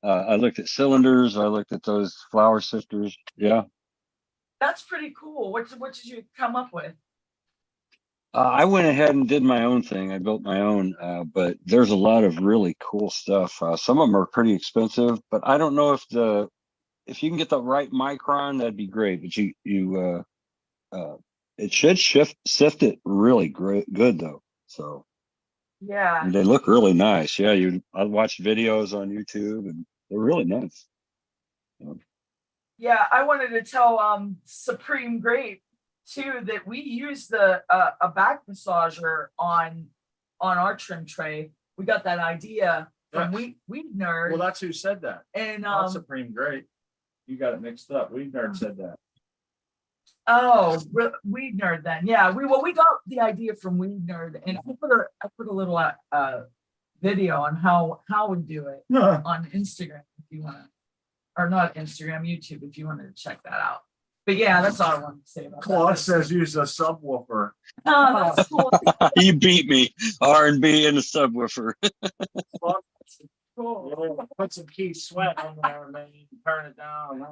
I looked at cylinders. I looked at those flour sifters. Yeah. That's pretty cool. What did you come up with? I went ahead and did my own thing. I built my own, but there's a lot of really cool stuff. Some of them are pretty expensive, but I don't know if you can get the right micron, that'd be great. But it should sift it really good though. So Yeah. And they look really nice. Yeah, I watched videos on YouTube and they're really nice. Yeah, I wanted to tell Supreme Grape too that we use the a back massager on our trim tray. We got that idea from Weed Nerd. Well, that's who said that. And Not Supreme Great. You got it mixed up. Weed Nerd said that. oh, Weed Nerd then. Yeah, we got the idea from Weed Nerd, and I put a little video on how we do it on Instagram if you want to, or not Instagram, YouTube if you wanted to check that out. But yeah, that's all I wanted to say about Claude that. says use a subwoofer. Oh, that's cool. You beat me. R&B and a subwoofer. Cool. Yeah, put some Keith Sweat on there and then you can turn it down.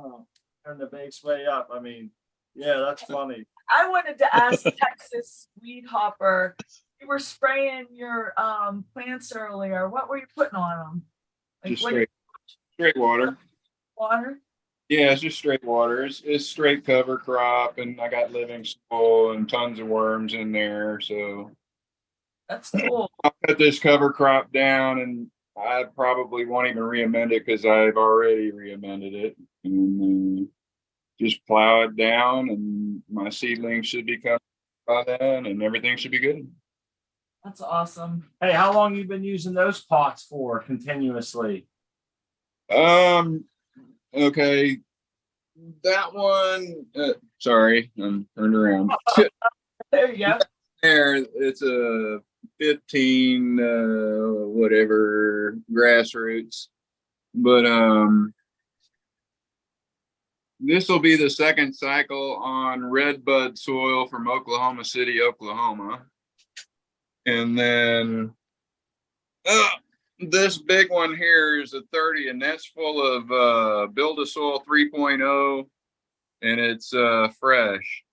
Turn the bass way up. I mean, yeah, that's funny. I wanted to ask Texas Weed Hopper, you were spraying your plants earlier. What were you putting on them? Like Just straight water. water? Yeah, it's just straight water. It's straight cover crop, and I got living soil and tons of worms in there. So That's cool. I'll cut this cover crop down, and I probably won't even re-amend it because I've already re-amended it. And just plow it down, and my seedlings should be coming by then, and everything should be good. That's awesome. Hey, how long you been using those pots for continuously? Okay, that one. Sorry, I'm turned around. There you go. There, it's a 15 whatever grassroots, but this will be the second cycle on redbud soil from Oklahoma City, Oklahoma, and then this big one here is a 30, and that's full of Build a Soil 3.0, and it's fresh.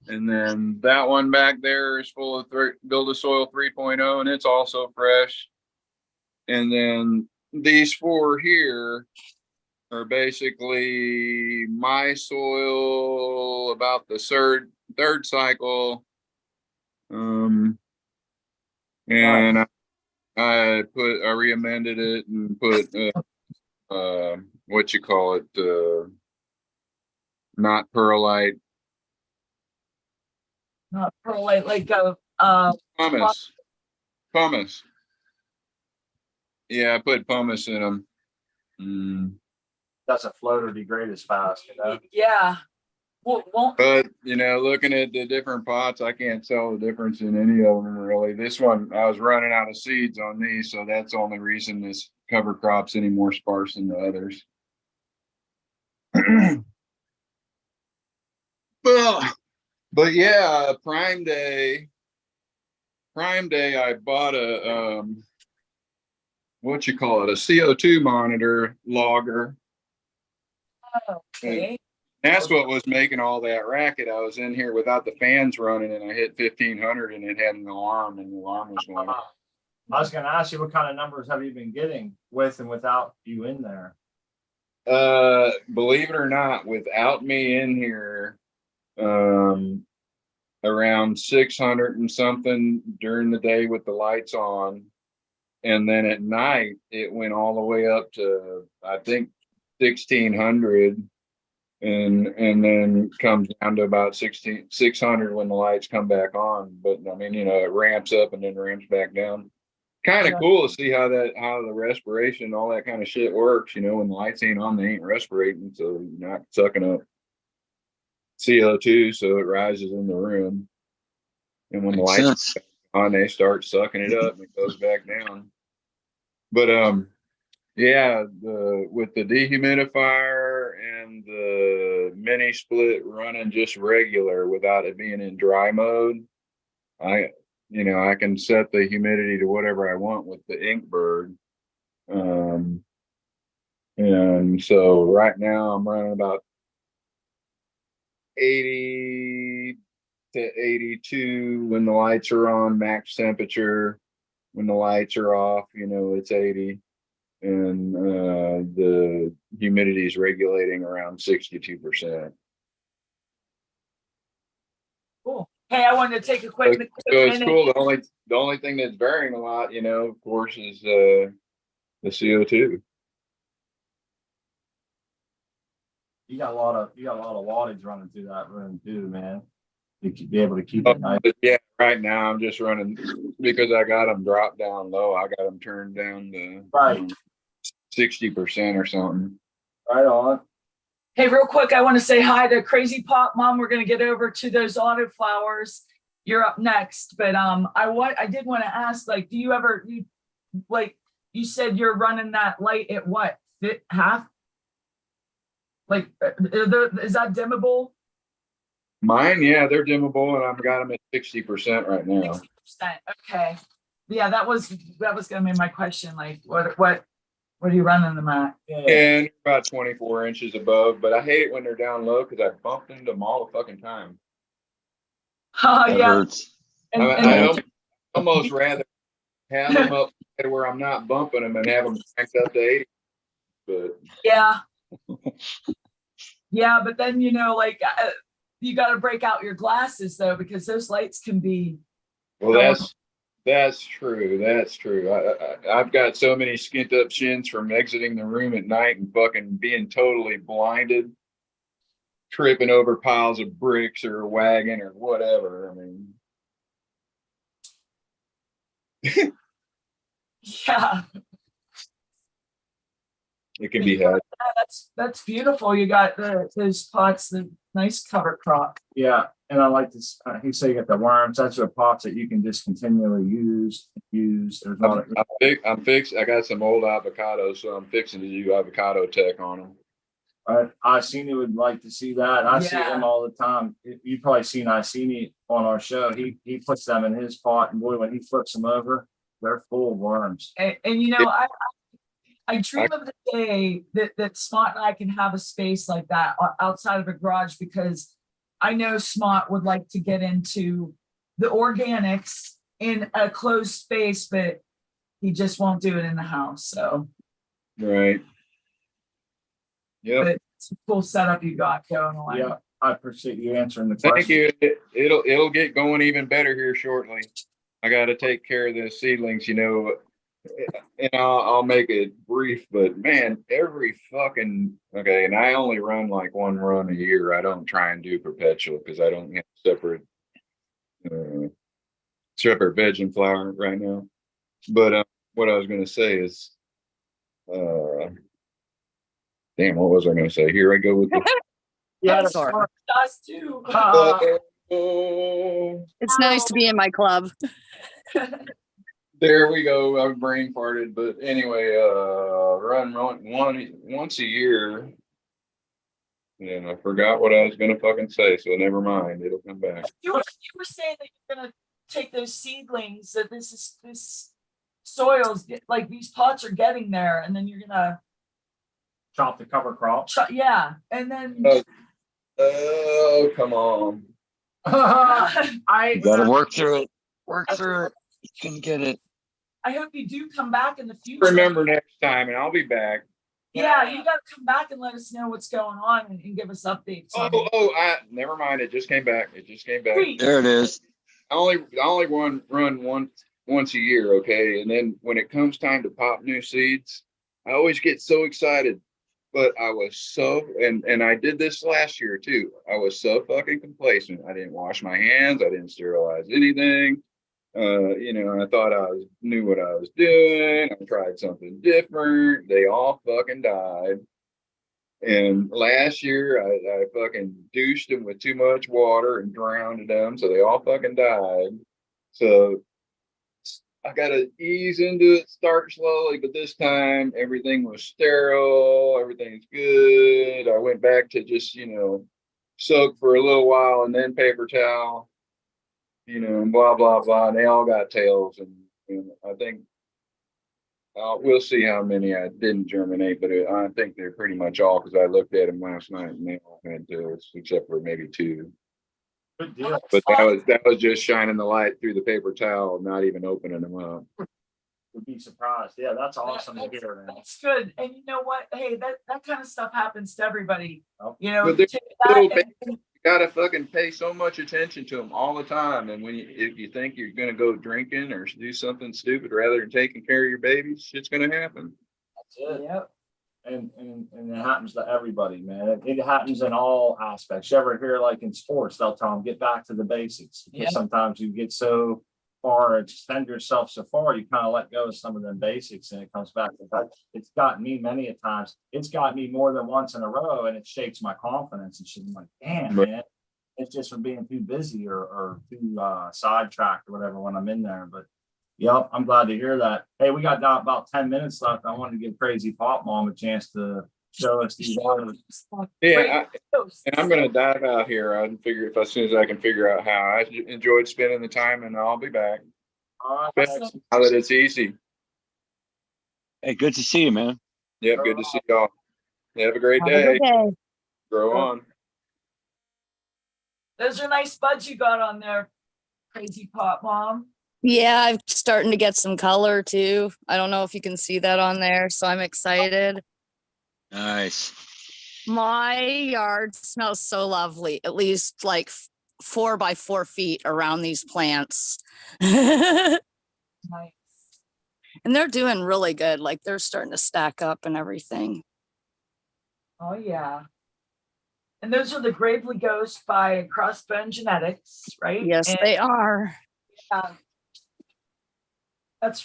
And then that one back there is full of Build a Soil 3.0, and it's also fresh. And then these four here are basically my soil about the third cycle. And I re-amended it and put what you call it, not perlite. Not perlite, like Pumice. Yeah, I put pumice in them. Doesn't float or degrade as fast, you know? yeah. Won't But looking at the different pots, I can't tell the difference in any of them really. This one, I was running out of seeds on these, so that's the only reason this cover crop's any more sparse than the others. But yeah, Prime Day, I bought a what you call it, a CO2 monitor logger. okay. That's what was making all that racket. I was in here without the fans running, and I hit 1500, and it had an alarm, and the alarm was going. I was going to ask you, what kind of numbers have you been getting with and without you in there? Believe it or not, without me in here, around 600 and something during the day with the lights on, and then at night it went all the way up to I think 1600. And then comes down to about 600 when the lights come back on. But I mean, it ramps up and then ramps back down. Kind of cool to see how the respiration, all that kind of shit works. When the lights ain't on, they ain't respirating, so you're not sucking up CO2, so it rises in the room. And when the lights are on, they start sucking it up and it goes back down. But yeah, with the dehumidifier and the mini split running just regular without it being in dry mode, I can set the humidity to whatever I want with the Inkbird. And so right now I'm running about 80 to 82 when the lights are on, max temperature. When the lights are off, it's 80. And the humidity is regulating around 62%. Cool. Hey, I wanted to take a So quick it's minute. cool. The only thing that's varying a lot, of course, is the CO2. You got a lot of wattage running through that room too, man. You could be able to keep Oh, it nice. but yeah, right now I'm just running because I got them dropped down low. I got them turned down to Right. 60% or something. Right on. Hey, real quick, I want to say hi to Crazy Pop Mom. We're going to get over to those autoflowers. You're up next, but I did want to ask, like, do you ever you said you're running that light at what half? Like, is that dimmable? Mine, yeah, they're dimmable, and I've got them at 60% right now. 60%. Okay. Yeah, that was gonna be my question. Like, what are you running them at? And about 24 inches above, but I hate it when they're down low because I bumped into them all the fucking time. Oh That yeah. hurts. And Almost rather have them up to where I'm not bumping them and have them cranked up to 80. But yeah. Yeah, but then you got to break out your glasses though, because those lights can be. well, that's true. That's true. I've got so many skint up shins from exiting the room at night and fucking being totally blinded, tripping over piles of bricks or a wagon or whatever. I mean, Yeah. it can be had. That's beautiful. You got those pots, the nice cover crop. Yeah, and I like this. He said you got the worms. That's your pots that you can just continually use. There's not. I'm fixed. I got some old avocados, so I'm fixing to do avocado tech on them. I seen you would like to see that. I see him all the time. You probably seen I seen it on our show. He puts them in his pot, and boy, when he flips them over, they're full of worms. And I dream of the day that Smart and I can have a space like that outside of a garage, because I know Smart would like to get into the organics in a closed space, but he just won't do it in the house. So, Right. Yep. but it's a cool setup you got going on. Yeah, I appreciate you answering the question. Thank you. It'll get going even better here shortly. I got to take care of the seedlings, and I'll make it brief, but man, every fucking okay. And I only run like one run a year. I don't try and do perpetual because I don't have separate veg and flower right now. But what I was going to say is, damn, what was I going to say? Here I go with the. Yeah, That's sorry. us too. It's nice to be in my club. There we go. I brain farted, but anyway, run once a year. And I forgot what I was gonna fucking say, so never mind. It'll come back. You were saying that you're gonna take those seedlings, that this soils, like these pots are getting there, and then you're gonna Chop the cover crop. yeah, and then Oh, come on. I Gotta work through it. Work through it. You can get it. I hope you do come back in the future. Remember next time, and I'll be back. Yeah, you gotta come back and let us know what's going on and give us updates. Never mind. It just came back. Sweet. There it is. I only run once a year, okay? And then when it comes time to pop new seeds, I always get so excited. But I was so, and I did this last year too. I was so fucking complacent. I didn't wash my hands. I didn't sterilize anything. I thought I knew what I was doing. I tried something different. They all fucking died. And last year I fucking douched them with too much water and drowned them. So they all fucking died. So I gotta ease into it, start slowly, but this time everything was sterile, everything's good. I went back to just, soak for a little while and then paper towel, and blah, blah, blah. And they all got tails. And I think we'll see how many I didn't germinate, but I think they're pretty much all, because I looked at them last night and they all had tails, except for maybe two. Good deal. But that was just shining the light through the paper towel, not even opening them up. Would be surprised. Yeah, that's awesome to hear, man. That's good. And you know what? Hey, that kind of stuff happens to everybody. Oh. But You take that little and gotta fucking pay so much attention to them all the time. And if you think you're gonna go drinking or do something stupid rather than taking care of your babies, shit's gonna happen. That's it. Yep. And it happens to everybody, man. It happens in all aspects. You ever hear, like in sports, they'll tell them get back to the basics. Because Yeah. sometimes you get so far, extend yourself so far, you kind of let go of some of them basics, and it comes back to that. It's gotten me many a times. It's got me more than once in a row, and it shakes my confidence. And shit. I'm like, damn, man. It's just from being too busy or too sidetracked or whatever when I'm in there. But yep, I'm glad to hear that. Hey, we got about 10 minutes left. I wanted to give Crazy Pop Mom a chance to show us these others. Yeah, and I'm gonna dive out here. I can figure if as soon as I can figure out how. I enjoyed spending the time, and I'll be back. All right. Now that it's easy. Hey, good to see you, man. Yep, good to see y'all. Have a great Have a day. good day. Grow on. Those are nice buds you got on there, Crazy Pop Mom. Yeah, I'm starting to get some color too. I don't know if you can see that on there, so I'm excited. Nice. My yard smells so lovely, at least like 4 by 4 feet around these plants. And Nice. they're doing really good. Like they're starting to stack up and everything. Oh yeah. And those are the Gravely Ghost by Crossbone Genetics, right? Yes, And, they are. that's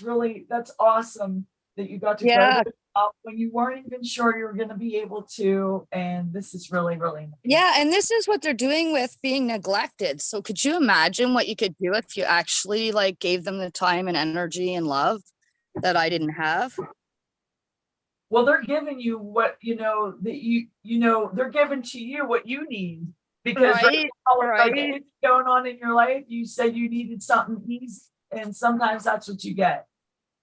awesome that you got to Yeah. grow this up when you weren't even sure you were going to be able to. And this is really, really nice. Yeah, and this is what they're doing with being neglected. So could you imagine what you could do if you actually like gave them the time and energy and love that I didn't have? Well, they're giving you what they're giving to you what you need, because Right, now, with right. everything going on in your life, you said you needed something easy, and sometimes that's what you get.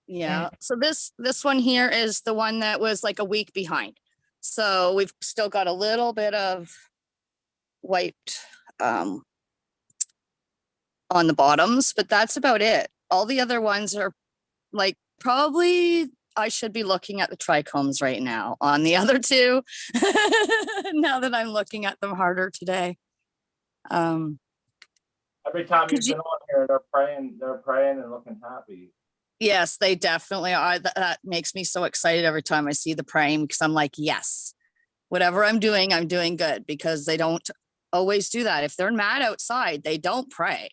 Yeah. So this one here is the one that was like a week behind. So we've still got a little bit of wiped on the bottoms, but that's about it. All the other ones are like probably I should be looking at the trichomes right now on the other two. Now that I'm looking at them harder today. Every time you've been on here, they're praying and looking happy. Yes, they definitely are. That makes me so excited every time I see the praying, because I'm like, yes, whatever I'm doing good, because they don't always do that. If they're mad outside, they don't pray.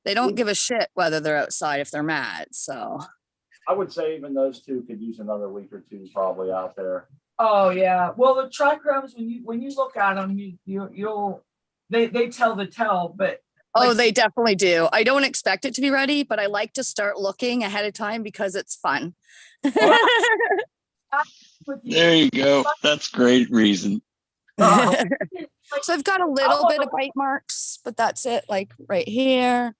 They don't give a shit whether they're outside if they're mad. So I would say even those two could use another week or two probably out there. Oh yeah. Well, the trichromes, when you look at them, they tell the tale, but oh, they definitely do. I don't expect it to be ready, but I like to start looking ahead of time because it's fun. There you go. That's great reason. So I've got a little bit of bite marks, but that's it. Like right here.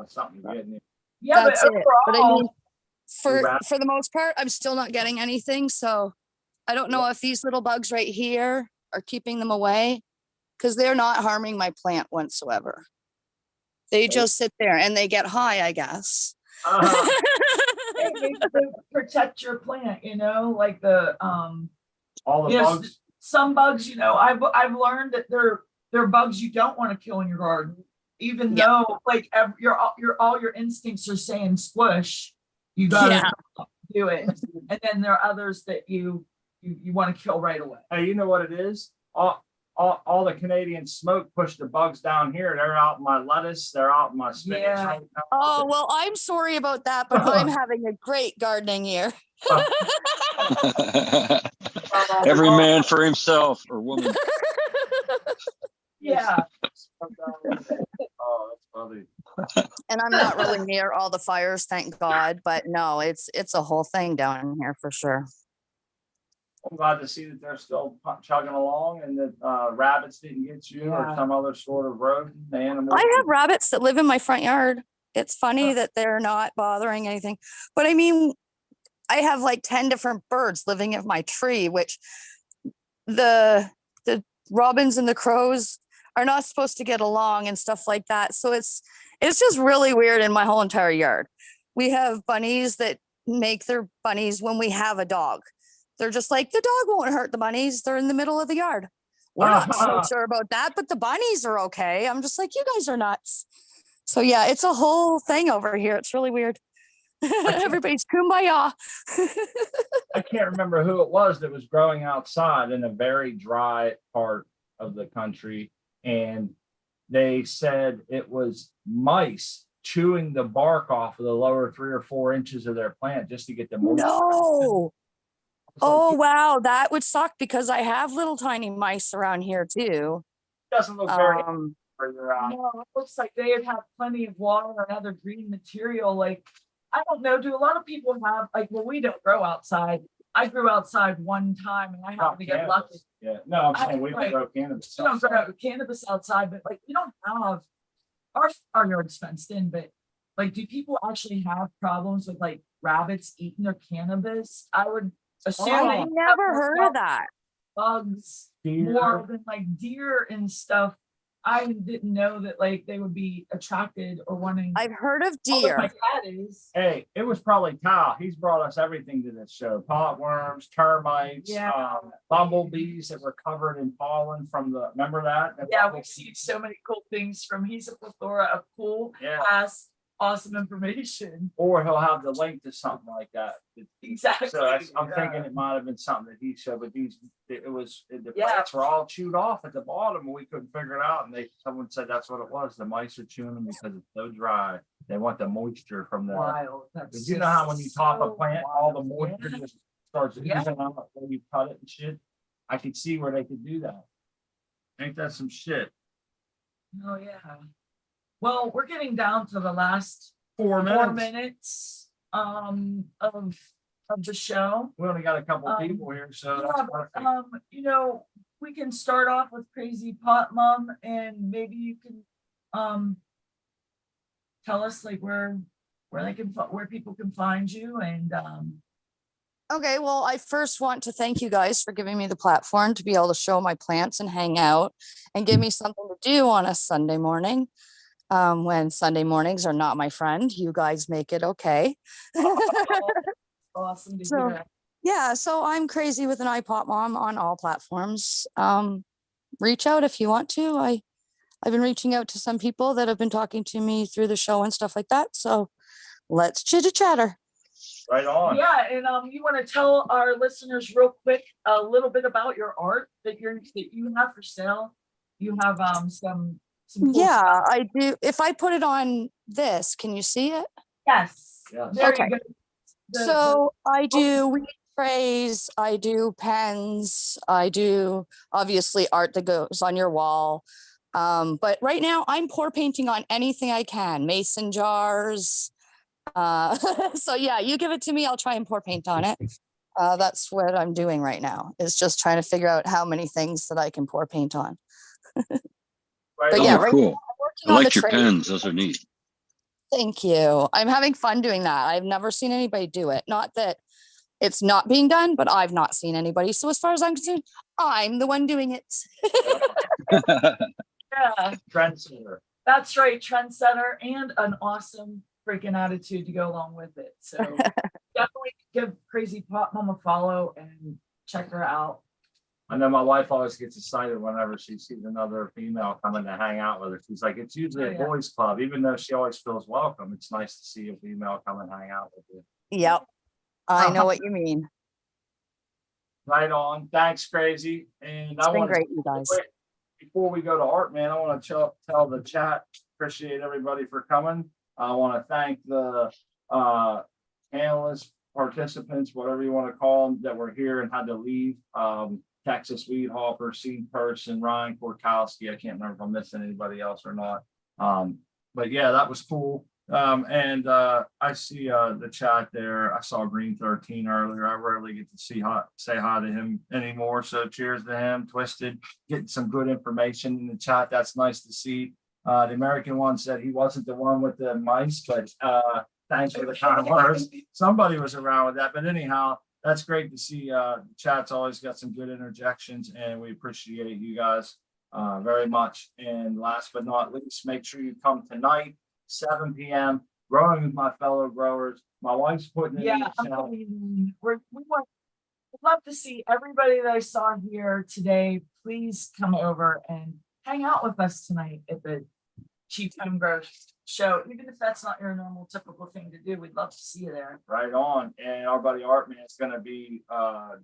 Something getting it. yeah, That's but it. But I overall, mean, for the most part, I'm still not getting anything. So I don't know if these little bugs right here are keeping them away, because they're not harming my plant whatsoever. They just sit there and they get high, I guess. they protect your plant, like the All the yes, bugs. some bugs, I've learned that they're bugs you don't want to kill in your garden, even though like all your instincts are saying squish, you gotta do it. And then there are others that you want to kill right away. Hey, you know what it is? All the Canadian smoke pushed the bugs down here. They're out in my lettuce. They're out in my spinach. Yeah. Right now. Oh, well, I'm sorry about that, but I'm having a great gardening year. Every man for himself, or woman. Yeah. Oh, that's funny. And I'm not really near all the fires, thank God. But no, it's a whole thing down here for sure. I'm glad to see that they're still chugging along, and that rabbits didn't get you or some other sort of rodent animal. I have rabbits that live in my front yard. It's funny that they're not bothering anything. But I mean, I have like 10 different birds living in my tree, which the robins and the crows are not supposed to get along and stuff like that. So it's just really weird in my whole entire yard. We have bunnies that make their bunnies when we have a dog. They're just like, the dog won't hurt the bunnies. They're in the middle of the yard. we're not so sure about that, but the bunnies are okay. I'm just like, you guys are nuts. So yeah, it's a whole thing over here. It's really weird. Everybody's kumbaya. I can't remember who it was that was growing outside in a very dry part of the country. And they said it was mice chewing the bark off of the lower 3 or 4 inches of their plant just to get the moisture. No. It's like, Oh, wow. That would suck because I have little tiny mice around here too. it doesn't look very No, it looks like they have plenty of water and other green material. Like, I don't know, do a lot of people have, like, well, we don't grow outside. I grew outside one time and I happened to get lucky. Yeah, no, I'm saying we Right. grow cannabis. We don't grow outside. cannabis outside, but like, we don't have, our yard's fenced in, but like, do people actually have problems with like rabbits eating their cannabis? I would assume. Oh, they I have never more heard of that. bugs Deer. more than like deer and stuff. I didn't know that like they would be attracted or wanting. I've heard of Although deer. my cat is. Hey, it was probably Kyle. He's brought us everything to this show. Potworms, termites, Yeah. bumblebees that were covered in pollen from the, remember that? The Yeah, we've bumblebees? seen so many cool things from he's a plethora of cool, Yeah. fast, awesome information. Or he'll have the link to something like that. Exactly. So I'm yeah. thinking it might have been something that he showed, but the Yeah. plants were all chewed off at the bottom and we couldn't figure it out. And someone said that's what it was. The mice are chewing them because it's so dry. They want the moisture from the. Wild. That's Did you know how when you top a so plant, all the wild. moisture Yeah. just starts Yeah. oozing out when you cut it and shit? I could see where they could do that. Ain't that some shit? Oh, yeah. Well, we're getting down to the last 4 4 minutes. minutes of the show. We only got a couple Um, people here, so Yeah, that's but, perfect. you know, we can start off with Crazy Pot Mom and maybe you can tell us like where where people can find you and Okay, well, I first want to thank you guys for giving me the platform to be able to show my plants and hang out and give me something to do on a Sunday morning. When Sunday mornings are not my friend, you guys make it okay. awesome to So- hear. Yeah, so I'm crazy with an iPod mom on all platforms. Reach out if you want to. I've been reaching out to some people that have been talking to me through the show and stuff like that. So let's chitter chatter. Right on. Yeah, and you want to tell our listeners real quick a little bit about your art that you have for sale. You have some cool Yeah, stuff. I do. If I put it on this, can you see it? Yes. Yes. There Okay. you go. So I do weed trays, I do pens, I do obviously art that goes on your wall. But right now I'm pour painting on anything I can, mason jars. So yeah, you give it to me, I'll try and pour paint on it. That's what I'm doing right now, is just trying to figure out how many things that I can pour paint on. Right But on. yeah, Oh, right cool. I'm working I on the like your tray. pens. Those are neat. Thank you. I'm having fun doing that. I've never seen anybody do it. Not that it's not being done, but I've not seen anybody. So as far as I'm concerned, I'm the one doing it. Yeah, Trendsetter. that's right, trendsetter and an awesome freaking attitude to go along with it. So definitely give Crazy Pot Mom a follow and check her out. I know my wife always gets excited whenever she sees another female coming to hang out with her. She's like, it's usually Oh, a yeah. boys club, even though she always feels welcome. It's nice to see a female come and hang out with you. Yep. I know what you mean. Right on. Thanks, Crazy. And It's I been want to great, you guys. before we go to Art, man, I want to tell the chat, appreciate everybody for coming. I want to thank the analysts, participants, whatever you want to call them, that were here and had to leave. Texas Weed Hopper, Seed Person, Ryan Korkowski. I can't remember if I'm missing anybody else or not. But yeah, that was cool. And I see the chat there. I saw Green 13 earlier. I rarely get to say hi to him anymore. So cheers to him. Twisted, getting some good information in the chat. That's nice to see. The American one said he wasn't the one with the mice, but thanks for the kind words. Somebody was around with that. But anyhow, that's great to see. The chat's always got some good interjections, and we appreciate you guys very much. And last but not least, make sure you come tonight, 7 p.m. Growing with my fellow growers. My wife's putting it in Yeah, the chat. we want love to see everybody that I saw here today. Please come over and hang out with us tonight at the Cheap Home Grow Show. Even if that's not your normal typical thing to do, we'd love to see you there. Right on. And our buddy Artman is gonna be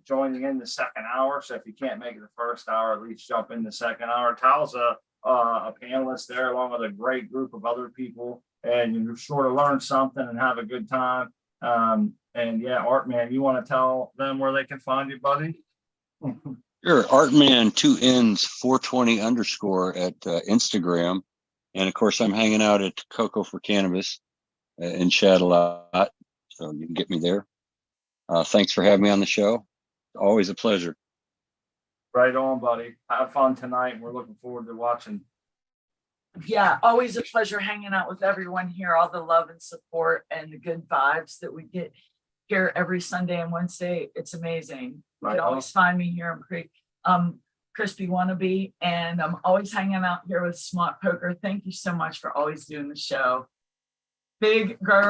joining in the second hour. So if you can't make it the first hour, at least jump in the second hour. Kyle's a panelist there along with a great group of other people, and you sort of learn something and have a good time. And yeah, Artman, you want to tell them where they can find you, buddy? Sure, Artman 2Ns 420 _ at Instagram. And of course, I'm hanging out at Cocoa for Cannabis in Chat a lot. So you can get me there. Thanks for having me on the show. Always a pleasure. Right on, buddy. Have fun tonight. We're looking forward to watching. Yeah, always a pleasure hanging out with everyone here, all the love and support and the good vibes that we get here every Sunday and Wednesday. It's amazing. You Right can on. always find me here. Crispy Wannabe, and I'm always hanging out here with Smart Poker. Thank you so much for always doing the show. Big girl.